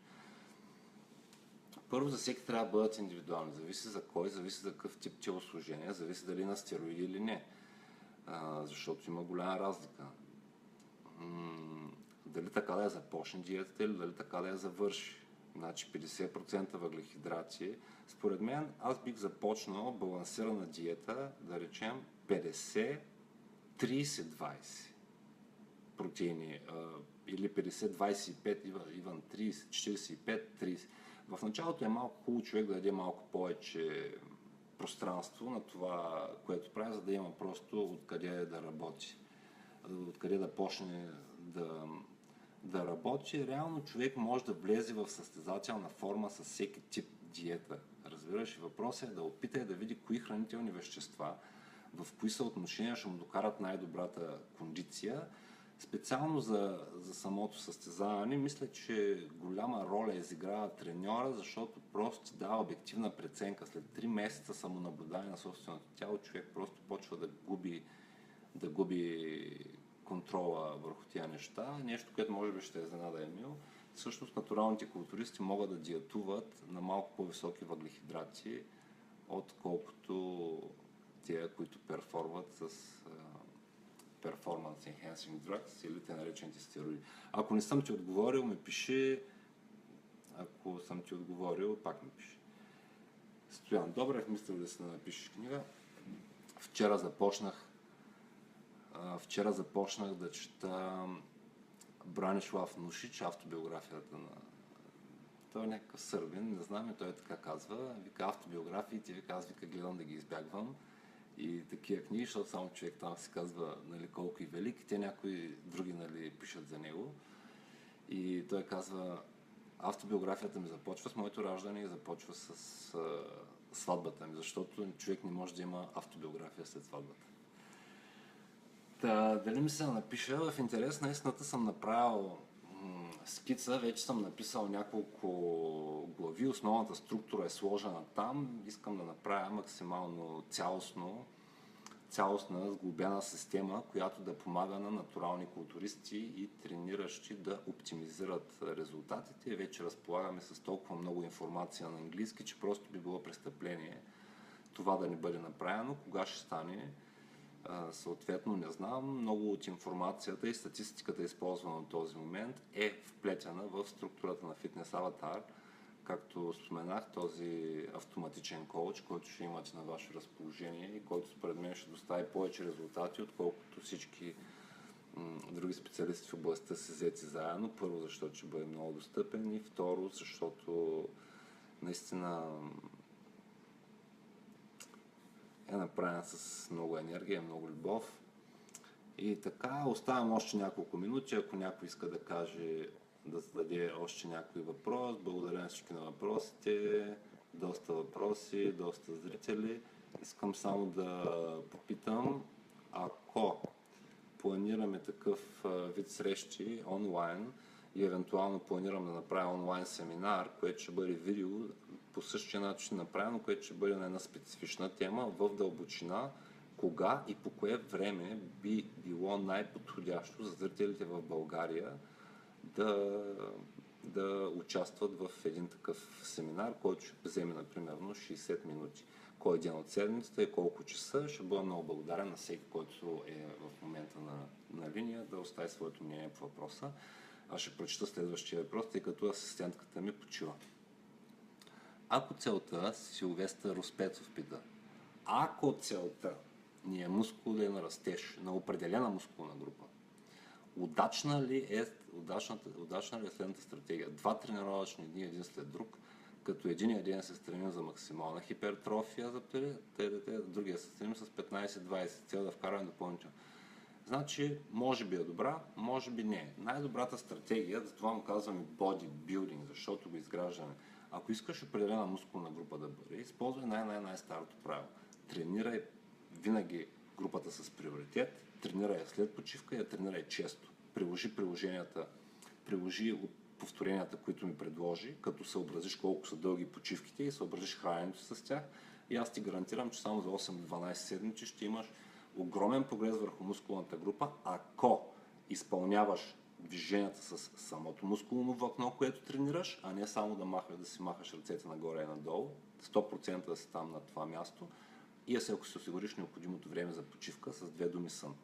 Първо, за всеки трябва да бъдат индивидуални. Зависи за кой, зависи за какъв тип телосложение, зависи дали на стероиди или не. Защото има голяма разлика. Дали така да я започне диетата или дали така да я завърши. значи 50% въглехидрати. Според мен аз бих започнал балансирана диета, да речем 50-30-20 протеини или 50-25, Иван 30, 45-30. В началото е малко хубаво човек да даде малко повече пространство на това, което прави, за да има просто откъде да работи, откъде да почне да работи. Реално човек може да влезе в състезателна форма с всеки тип диета. Разбираш, въпросът е да опита и да види кои хранителни вещества, в кои съотношения ще му докарат най-добрата кондиция. Специално за самото състезаване, мисля, че голяма роля изиграва треньора, защото просто ти дава обективна преценка. След 3 месеца самонаблюдание на собственото тяло, човек просто почва да губи контрола върху тия неща. Нещо, което може би ще е изненада Емил. Всъщност натуралните културисти могат да диетуват на малко по-високи въглехидрати, отколкото тия, които перформат с Performance Enhancing Drugs или те наречените стероиди. Ако не съм ти отговорил, ми пиши. Ако съм ти отговорил, пак ми пиши. Стоян Добрев, мислил да си напишеш книга. Вчера започнах да чета Бранислав Нушич, автобиографията на... Той е някакъв сърбин, не знам, и той така казва. Вика автобиографиите, аз гледам да ги избягвам. И такива книги, защото само човек там се казва, нали, колко и велик, те някои други, нали, пишат за него. И той казва, автобиографията ми започва с моето раждане и започва с сватбата ми, защото човек не може да има автобиография след сватбата. Дали ми се напиша, в интерес на истината съм направил скица, вече съм написал няколко глави, основната структура е сложена там, искам да направя максимално цялостна, сглобена система, която да помага на натурални културисти и трениращи да оптимизират резултатите. Вече разполагаме с толкова много информация на английски, че просто би било престъпление това да не бъде направено. Кога ще стане? Съответно не знам. Много от информацията и статистиката, използвана от този момент, е вплетена в структурата на Fitness Avatar. Както споменах, този автоматичен коуч, който ще имате на ваше разположение и който според мен ще достави повече резултати, отколкото всички други специалисти в областта си взети заедно. Първо, защото ще бъде много достъпен, и второ, защото наистина е направен с много енергия, много любов. И така, оставям още няколко минути, ако някой иска да каже, да зададе още някой въпрос. Благодаря на всички на въпросите. Доста въпроси, доста зрители. Искам само да попитам, ако планираме такъв вид срещи онлайн и евентуално планирам да направя онлайн семинар, което ще бъде видео по същия начин направено, което ще бъде на една специфична тема в дълбочина, кога и по кое време би било най-подходящо за зрителите в България да участват в един такъв семинар, който ще вземе, например, 60 минути. Кой ден от седмицата и колко часа. Ще бъда много благодарен на всеки, който е в момента на линия, да остави своето мнение по въпроса. Аз ще прочита следващия въпрос, тъй като асистентката ми почива. Ако целта, Силвестър Роспецов пита, ако целта ни е мускулен растеж на определена мускулна група, удачна ли е следната стратегия? 2 тренировъчни дни един след друг, като един ден се стремим за максимална хипертрофия за другия се стремим с 15-20, цел да вкараме допълнително. Значи, може би е добра, може би не. Най-добрата стратегия, за това му казваме бодибилдинг, защото го изграждаме. Ако искаш определена мускулна група да бъде, използвай най-старото правило. Тренирай винаги групата с приоритет, тренирай след почивка и я тренирай често. Приложи повторенията, които ми предложи, като съобразиш колко са дълги почивките и съобразиш храненето с тях. И аз ти гарантирам, че само за 8-12 седмици ще имаш огромен прогрес върху мускулната група, ако изпълняваш движенията с самото мускулно влакно, което тренираш, а не само да си махаш ръцете нагоре и надолу, 100% да си там на това място, и ако си осигуриш необходимото време за почивка, с 2 думи сън.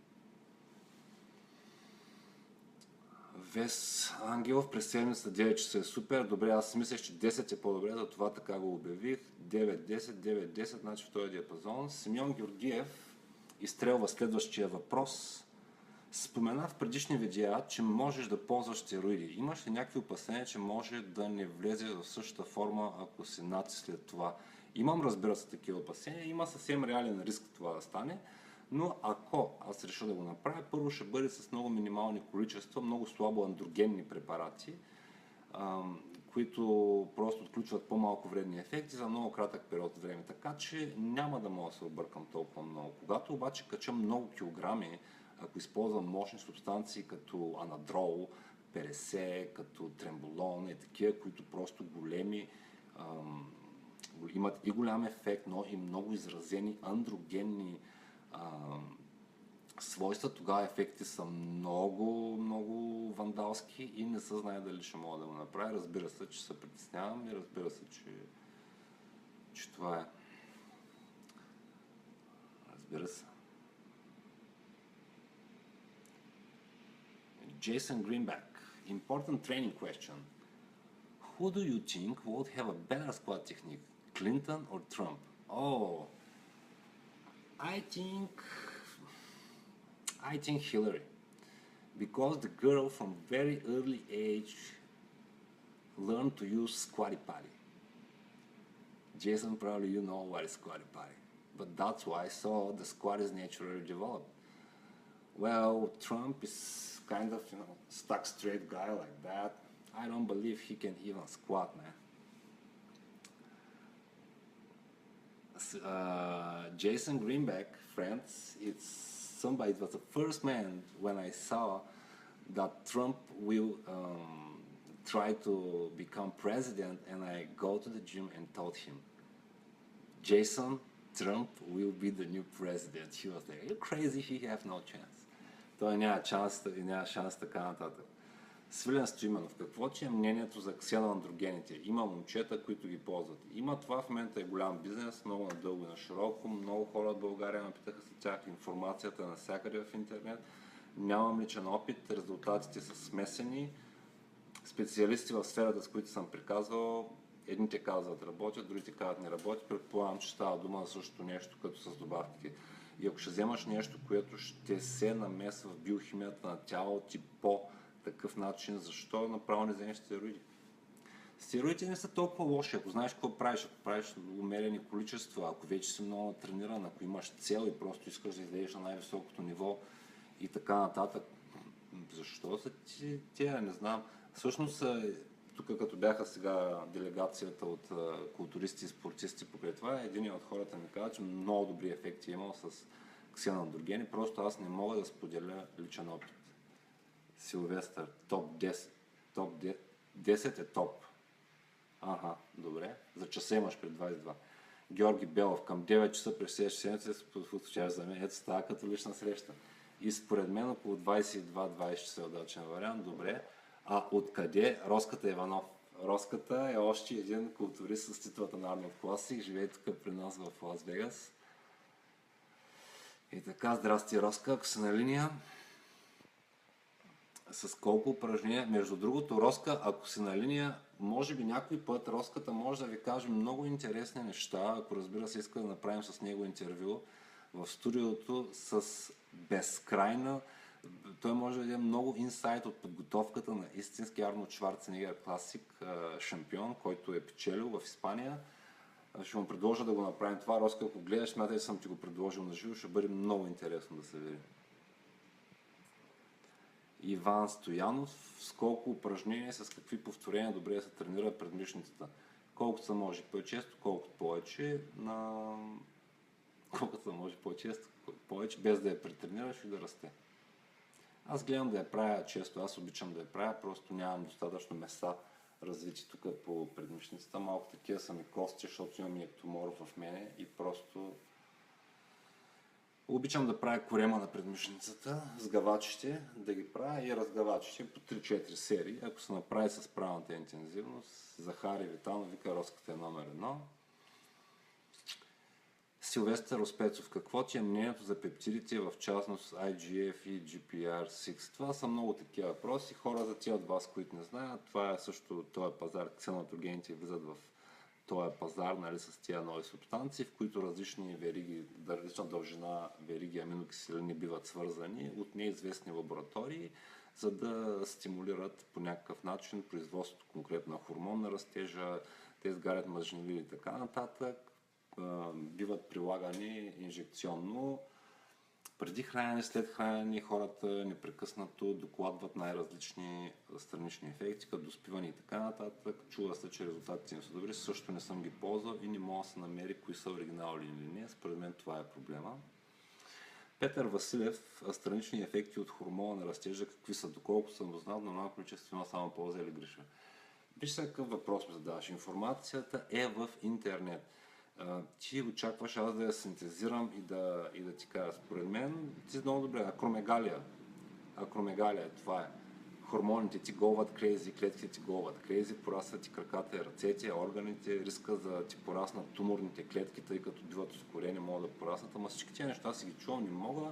Вес Ангелов, през седмица 9 часа е супер. Добре, аз си мислех, че 10 е по-добре, за това така го обявих. 9-10, 9-10, значи в този диапазон. Симеон Георгиев изстрелва следващия въпрос. Спомена в предишни видеа, че можеш да ползваш стероиди. Имаш ли някакви опасения, че може да не влезе в същата форма, ако си наци след това? Имам, разбира се, такива опасения. Има съвсем реален риск това да стане. Но ако аз реша да го направя, първо ще бъде с много минимални количества, много слабо андрогенни препарати, които просто отключват по-малко вредни ефекти за много кратък период от време. Така че няма да мога да се объркам толкова много. Когато обаче качам много килограми, ако използвам мощни субстанции като анадрол, пересе, като тремболон и такива, които просто големи, имат и голям ефект, но и много изразени андрогенни свойства, тогава ефекти са много, много вандалски и не се знае дали ще мога да го направя. Разбира се, че се притеснявам и разбира се, че това е. Разбира се. Jason Greenback. Important training question. Who do you think would have a better squat technique? Clinton or Trump? Oh, I think Hillary, because the girl from very early age learned to use squatty potty. Jason, probably you know what is squatty potty, but that's why I saw the squat is naturally developed. Well, Trump is kind of, stuck straight guy like that. I don't believe he can even squat, man. Jason Greenback, friends, it was the first man when I saw that Trump will try to become president, and I go to the gym and told him, Jason, Trump will be the new president. He was like, are you crazy? He have no chance. Той няма шанс, така нататък. Свилен Стоименов, какво ти е мнението за ксеноандрогените? Има момчета, които ги ползват. Има, това в момента е голям бизнес, много надълго и на широко. Много хора от България ме питаха за тях, информацията навсякъде в интернет. Нямам личен опит, резултатите са смесени. Специалисти в сферата, с които съм приказвал, едните казват работят, другите казват не работят. Предполагам, че става дума за същото нещо, като с добавките. И ако ще вземаш нещо, което ще се намесва в биохимията на тялото ти по такъв начин, защо направо не вземеш стероиди? Стероидите не са толкова лоши, ако знаеш какво правиш, ако правиш умерени количества, ако вече си много натрениран, ако имаш цел и просто искаш да излезеш на най-високото ниво и така нататък. Защо са тя, не знам. Всъщност, тук като бяха сега делегацията от културисти и спортисти покрай това, един от хората ми каза, че много добри ефекти е имал с ксеноандрогени, просто аз не мога да споделя личен опит. Силвестър, топ 10. Топ 10 е топ. Ага, добре. За часа имаш пред 22. Георги Белов, към 9 часа през следващия седмица се случава за мен. Ето става като лична среща. И според мен около 22-20 часа е удачен вариант. Добре. А откъде? Роската Иванов. Роската е още един културист с титлата на Арнолд Класик. Живее тук при нас в Лас Вегас. И така, здрасти, Роска, ако си на линия. С колко упражнения? Между другото, Роска, ако си на линия, може би някой път Роската може да ви каже много интересни неща, ако разбира се иска да направим с него интервю в студиото с безкрайна. Той може да даде много инсайт от подготовката на истински Арнолд Шварценегер класик шампион, който е печелил в Испания. Ще му предложа да го направим това. Роска, ако гледаш, смятай, че съм ти го предложил на живо, ще бъде много интересно да се види. Иван Стоянов, с колко упражнения, с какви повторения добре да се тренира предмишницата? Колкото се може по-често, колкото повече, колкото се може по-често, повече, без да я претренираш и да расте. Аз гледам да я правя често, аз обичам да я правя, просто нямам достатъчно меса развити тук по предмишницата. Малко такива са ми кости, защото имам и ектомор в мене и просто обичам да правя корема на предмишницата, сгавачите, да ги правя и разгавачите по 3-4 серии. Ако се направи с правилната интензивност, Захари Витанов вика, Роската е номер 1. Силвестър Оспецов, какво ти е мнението за пептидите, в частност IGF и GPR6? Това са много такива въпроси. Хора, за тия от вас, които не знаят, това е също този пазар, ксенотрогените влизат в този пазар, нали, с тия нови субстанции, в които различни вериги, различна дължина вериги аминокиселини биват свързани от неизвестни лаборатории, за да стимулират по някакъв начин производството конкретно на хормон на растежа, те изгарят мъжнили и така нататък, биват прилагани инжекционно. Преди хранене, след хранене хората непрекъснато докладват най-различни странични ефекти, като доспиване и така нататък. Чува се, че резултатите не са добри, също не съм ги ползвал и не мога да се намери кои са оригинални или не. Според мен това е проблема. Петър Василев, странични ефекти от хормона на растежа, какви са? Доколко съм узнал, но много количество има само полза или греша. Виж сега какъв въпрос ми задаваш. Информацията е в интернет. Ти очакваш аз да я синтезирам и да ти кажа. Според мен ти е много добре. Акромегалия, това е. Хормоните ти голват крейзи, клетките ти голват крейзи, порастват ти краката и ръцете, органите, риска да ти пораснат туморните клетки, тъй като биват ускорени, могат да пораснат. Ама всички тези неща си ги чувам, не мога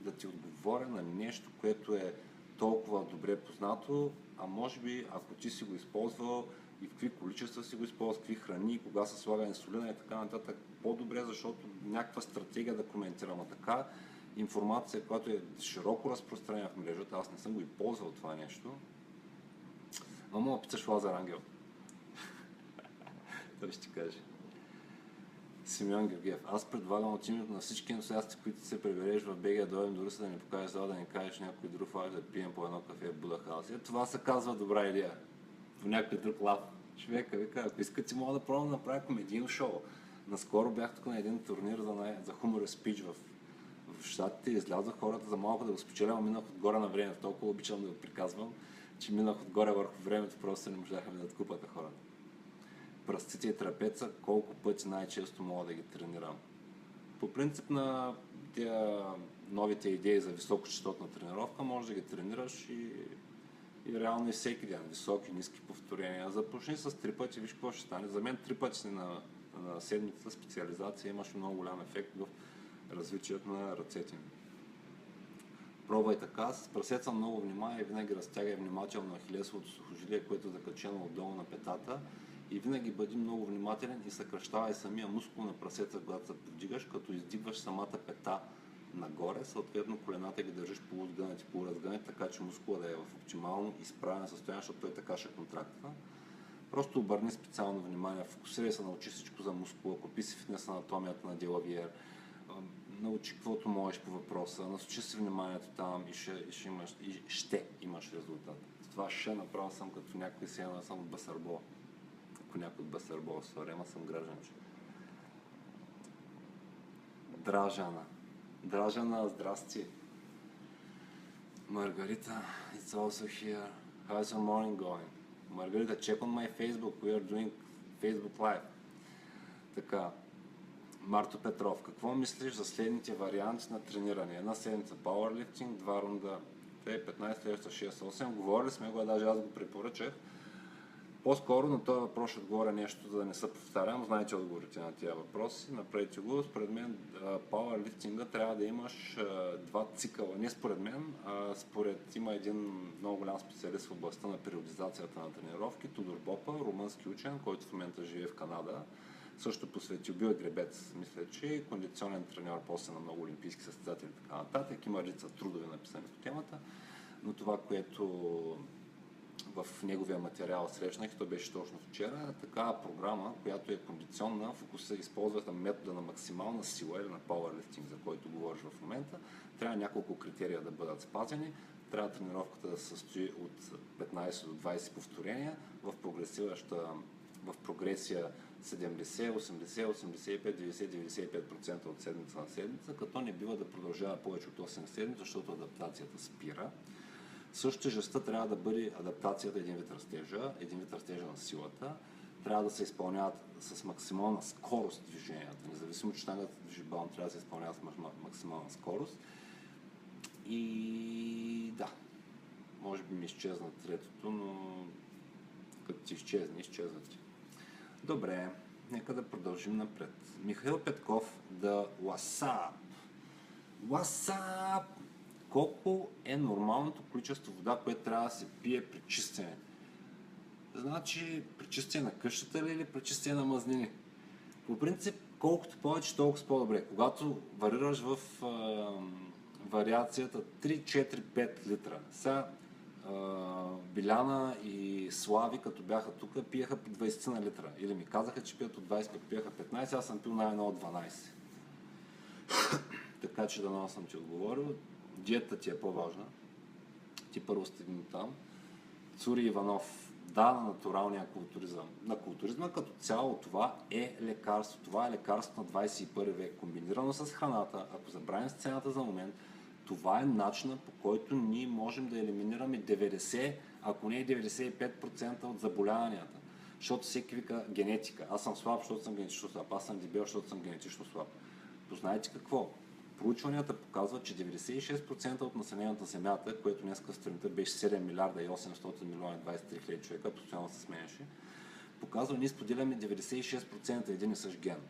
да ти отговоря на нещо, което е толкова добре познато, а може би ако ти си го използвал и в какви количества си го използвал, какви храни, кога се слага инсулина и така нататък, по-добре, защото някаква стратегия да коментирам. А така, информация, която е широко разпространена в мрежата, аз не съм го и ползвал това нещо. Но мога да питаш Лазар Ангел. Той ще ти каже. Симеон Георгиев. Аз предлагам от името на всички ентусиасти, които се прибереш в БГ, да дойдем до Русе, да ни покажеш зала, да ни кажеш някой друг флаж, да пием по едно кафе в Буда Хаус. Това се казва добра идея. По някой друг лав. Човека вика, ако искате, мога да пробвам да направя комедийно шоу. Наскоро бях тук на един турнир за хумор спич в щатите, излязох хората за малко да го спечеля, минах отгоре на времето. Толкова обичам да го приказвам, че минах отгоре върху времето, просто не можаха да откупат хората. Пръстите и трапеца, колко пъти най-често мога да ги тренирам. По принцип на тия новите идеи за високочастотна тренировка, може да ги тренираш и реално и всеки ден, високи, ниски повторения. Започни с 3 пъти, виж какво ще стане. За мен 3 пъти на седмица специализация имаше много голям ефект в развитието на ръцете ми. Пробвай така, с прасеца много внимание, винаги разтягай внимателно ахилесовото сухожилие, което е закачено отдолу на петата, и винаги бъди много внимателен и съкращавай самия мускул на прасеца, когато се повдигаш, като издигваш самата пета нагоре, съответно колената ги държиш полусгънати, полуразгънати, така че мускула да е в оптимално изправено състояние, защото той така ще контрактва. Просто обърни специално внимание, фокусирай се, научи всичко за мускула, купи си фитнес анатомията на Делавиер, научи каквото можеш по въпроса, насочи си вниманието там и ще имаш резултат. Това ще направя съм като някой си, съм от Басарбо. Ако някой от Басарбо, ама съм гражданче. Дражана, здрасти. Маргарита, it's also here. How's your morning going? Маргарита, check on my Facebook. We are doing Facebook Live. Така. Марто Петров, какво мислиш за следните варианти на трениране? Една седмица powerlifting, 2 рунда 15, 6-8. Говорили сме го, даже аз го препоръчах. По-скоро на този въпрос ще отговоря нещо, за да не се повтарям. Знаете отговорите на тия въпроси. Направете го. Според мен пауърлифтинга трябва да имаш 2 цикъла. Не според мен, има един много голям специалист в областта на периодизацията на тренировки, Тодор Бопа, румънски учен, който в момента живее в Канада. Също посветил, бил гребец, мисля, че кондиционен треньор, после на много олимпийски състезатели и така нататък. Има редица трудове написани по темата, но това, което в неговия материал срещнах, то беше точно вчера, такава програма, която е кондиционна, фокуса използва метода на максимална сила или на пауърлифтинг, за който говориш в момента. Трябва няколко критерия да бъдат спазени. Трябва тренировката да се състои от 15 до 20 повторения в прогресия 70, 80, 85, 90, 95% от седмица на седмица, като не бива да продължава повече от 8 седмици, защото адаптацията спира. Също тежестта трябва да бъде адаптацията един вид растежа на силата. Трябва да се изпълняват с максимална скорост движенията. Независимо, че щангата движи бавно, трябва да се изпълняват с максимална скорост. И да, може би ми изчезна третото, но като ти изчезва ти. Добре, нека да продължим напред. Михаил Петков, да WhatsApp. WhatsApp! Колко е нормалното количество вода, което трябва да се пие при чистене? Значи, при чистене на къщата ли или при чистене на мазнини? По принцип, колкото повече, толкова по-добре. Когато варираш в вариацията 3, 4, 5 литра. Сега Биляна и Слави, като бяха тук, пиеха по 20 на литра. Или ми казаха, че пият от 20, пък пиеха 15, аз съм пил най-много от 12. Така че дано съм ти отговорил. Диета ти е по-важна. Ти първо стигни там. Цури Иванов, да, на натуралния културизъм. На културизма като цяло това е лекарство. Това е лекарство на 21 век, комбинирано с храната. Ако забравим сцената за момент, това е начинът, по който ние можем да елиминираме 90, ако не и 95% от заболяванията. Защото всеки вика генетика. Аз съм слаб, защото съм генетично слаб. Аз съм дебел, защото съм генетично слаб. Познаете какво? Проучванията показват, че 96% от населението на Земята, което днес сутринта беше 7 милиарда и 800 милиона и 23 хиляди човека, постоянно се сменяше, показва, ние споделяме 96% един и същ ген.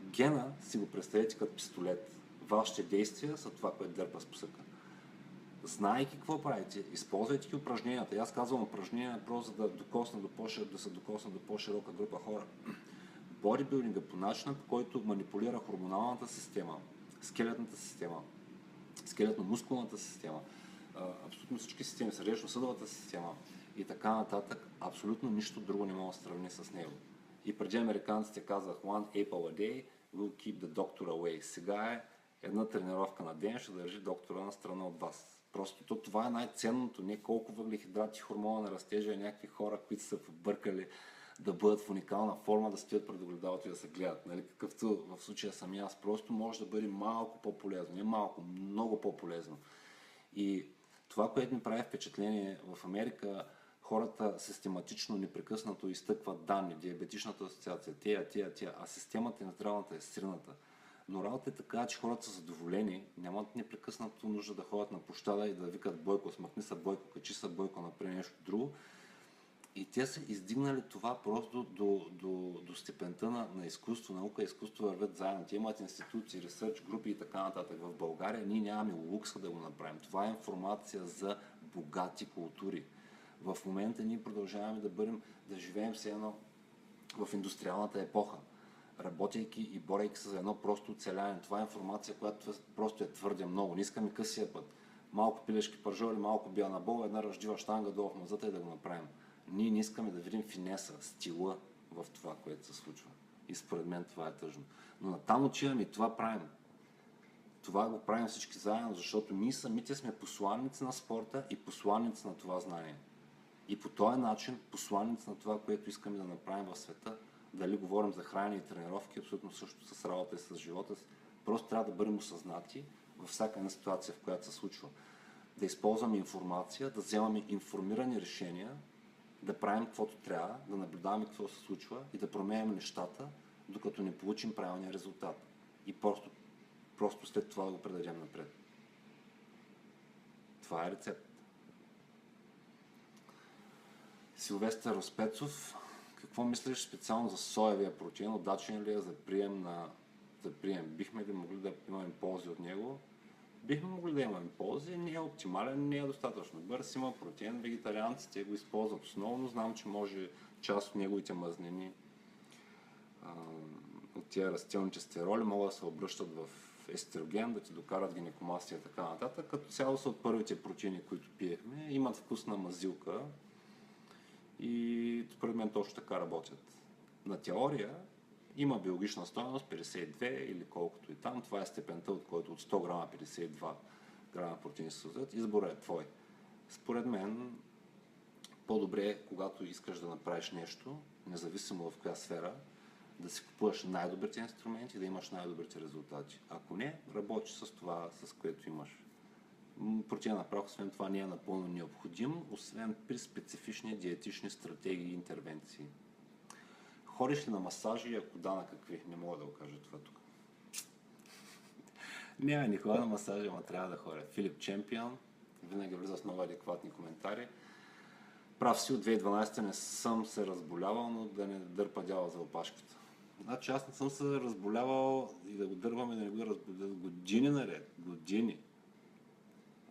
Гена си го представете като пистолет. Вашите действия са това, което дърпа с посъка. Знайки какво правите, използвайте ги упражненията. Аз казвам упражнения просто за да се докосна до по-широка група хора. Бодибилдинга по начина, по който манипулира хормоналната система, скелетната система, скелетно-мускулната система, абсолютно всички системи, сърдечно-съдовата система и така нататък, абсолютно нищо друго не мога да сравни с него. И преди американците казах one apple a day will keep the doctor away. Сега е една тренировка на ден, ще държи доктора на страна от вас. Просто това е най-ценното, не колко въглехидрати, хормона на растежа и някакви хора, които са побъркали да бъдат в уникална форма, да стоят пред огледалото и да се гледат. Нали? Какъвто в случая съм и аз. Просто може да бъде малко по-полезно. Не малко, много по-полезно. И това, което ми прави впечатление в Америка, хората систематично, непрекъснато изтъкват данни, диабетичната асоциация, а системата и на здравната е срината. Но работа е така, че хората са задоволени, нямат непрекъснато нужда да ходят на площада и да викат Бойко, смъкни са Бойко, качи са Бойко, направи нещо друго. И те са издигнали това просто до степента на изкуство. Наука и изкуство вървят заедно. Те имат институции, ресърч, групи и така нататък. В България ние нямаме лукса да го направим. Това е информация за богати култури. В момента ние продължаваме да живеем все едно в индустриалната епоха, работейки и борейки се за едно просто оцеляване. Това е информация, която просто е твърде много. Не искаме късия път. Малко пилешки пържоли, малко бия на бол, една ръждива щанга долу в мазата и да го направим. Ние не искаме да видим финеса, стила в това, което се случва. И според мен това е тъжно. Но натам отиваме и това правим. Това го правим всички заедно, защото ние самите сме посланици на спорта и посланици на това знание. И по този начин посланици на това, което искаме да направим в света, дали говорим за хранене и тренировки, абсолютно също с работа и с живота си, просто трябва да бъдем осъзнати във всяка една ситуация, в която се случва. Да използваме информация, да вземаме информирани решения, да правим каквото трябва, да наблюдаваме какво се случва и да променяме нещата, докато не получим правилния резултат. И просто след това да го предадем напред. Това е рецепт. Силвестър Роспецов, какво мислиш специално за соевия протеин? Удачен ли е за прием? Бихме ли могли да имаме ползи от него? Бихме могли да имаме ползи, не е оптимален, не е достатъчно бърз, има протеин, вегетарианците го използват основно, знам, че може част от неговите мазнини от тия растителните стероли могат да се обръщат в естроген, да ти докарат гинекомастия и така нататък. Като цяло са от първите протеини, които пиехме, имат вкусна мазилка и според мен точно така работят. На теория има биологична стойност 52 или колкото и там. Това е степента, от който от 100 грама 52 грама протеини се създадат. Изборът е твой. Според мен по-добре е, когато искаш да направиш нещо, независимо в коя сфера, да си купуваш най-добрите инструменти и да имаш най-добрите резултати. Ако не, работиш с това, с което имаш. Протеин на прах, освен това, не е напълно необходим, освен при специфични диетични стратегии и интервенции. Ходиш ли на масажи и ако да, на какви? Не мога да го кажа това тук. Не ходя на масажи, ама трябва да ходя. Филип Чемпион, винаги влиза с много адекватни коментари. Прав си, от 2012 не съм се разболявал, но да не дърпа дяла за опашката. Значи аз не съм се разболявал и да го дървам и да не го разболя години наред.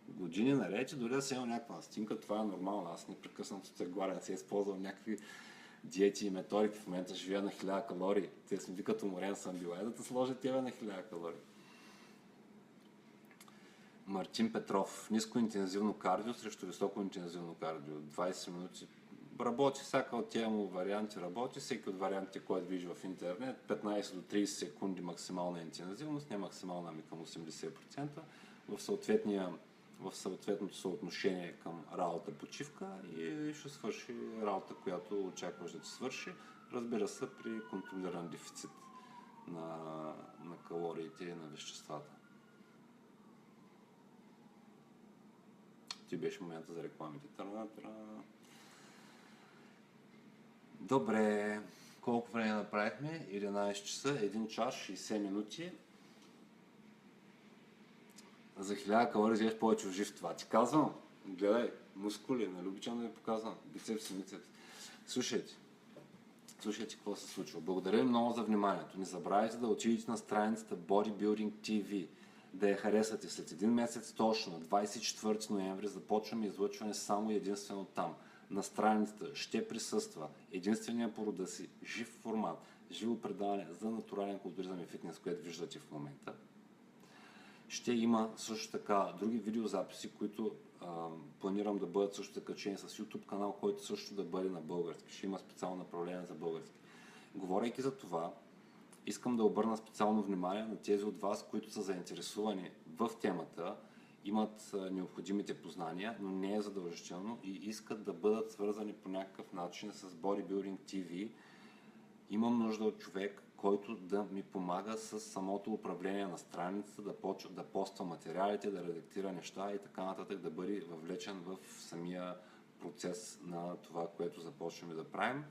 Години наред и дори да се има някаква настинка, това е нормално. Аз непрекъснато се гладен, се използвам някакви диети и методики. В момента живея на 1000 калории. Те сме викат уморен съм бил. Да те сложа тебе на 1000 калории. Мартин Петров. Нискоинтензивно кардио срещу високоинтензивно кардио. 20 минути. Работи, всяка от тия му варианти работи. Всеки от вариантите, който вижда в интернет, 15 до 30 секунди максимална интензивност, не максимална, ами към 80%. В съответното съотношение към работа-почивка и ще свърши работа, която очакваш да ти свърши. Разбира се, при контролиран дефицит на калориите и на веществата. Ти беше момента за рекламите. Добре, колко време направихме? 11 часа, 1 час, 60 минути. За 1000 калории взеш повече в жив. Това ти казвам. Гледай, мускули, нали обичам да ви показвам. Бицепси, мицепси. Слушайте какво се случва. Благодаря ви много за вниманието. Не забравяйте да отидете на страницата Bodybuilding TV, да я харесате. След един месец точно, на 24 ноември, започваме излъчване само и единствено там. На страницата ще присъства единствения по рода си жив формат, живо предаване за натурален културизъм и фитнес, което виждате в момента. Ще има също така други видеозаписи, които планирам да бъдат също така качени с YouTube канал, който също да бъде на български. Ще има специално направление за български. Говорейки за това, искам да обърна специално внимание на тези от вас, които са заинтересувани в темата, имат необходимите познания, но не е задължително и искат да бъдат свързани по някакъв начин с Bodybuilding TV. Имам нужда от човек, който да ми помага с самото управление на страницата, да поства материалите, да редактира неща и така нататък, да бъде въвлечен в самия процес на това, което започваме да правим.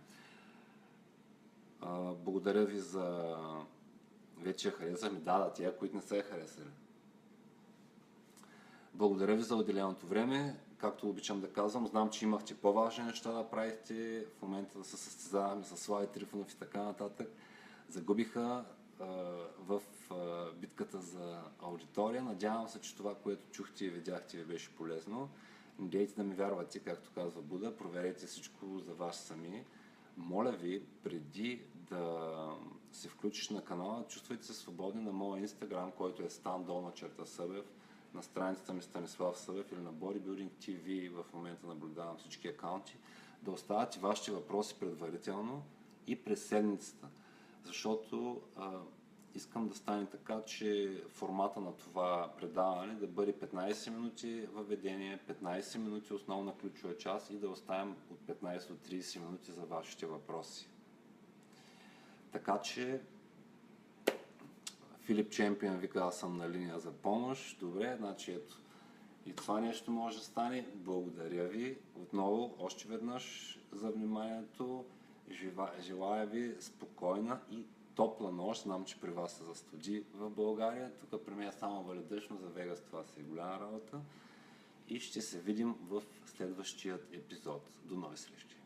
Благодаря ви за... Вече я харесахме. Да, тия, които не са я харесали. Благодаря ви за отделеното време. Както обичам да казвам, знам, че имахте по-важни неща да правите. В момента да се състезаваме с Слави Трифонов и така нататък. Загубиха в битката за аудитория. Надявам се, че това, което чухте и видяхте, ви беше полезно. Не дейте да ми вярвате, както казва Буда. Проверете всичко за вас сами. Моля ви, преди да се включиш на канала, чувствайте се свободни на моя Инстаграм, който е stan_Събев, на страницата ми Станислав Събев или на Bodybuilding TV, в момента наблюдавам всички акаунти, да оставате вашите въпроси предварително и през седмицата. Защото искам да стане така, че формата на това предаване да бъде 15 минути въведение, 15 минути основна ключова част и да оставим от 15 до 30 минути за вашите въпроси. Така че Филип Чемпион вика, аз съм на линия за помощ. Добре, значи ето и това нещо може да стане. Благодаря ви отново, още веднъж за вниманието. Желая ви спокойна и топла нощ. Знам, че при вас се застуди в България. Тук при мен е само валидъчно, за Вегас това си е голяма работа. И ще се видим в следващият епизод. До нови срещи!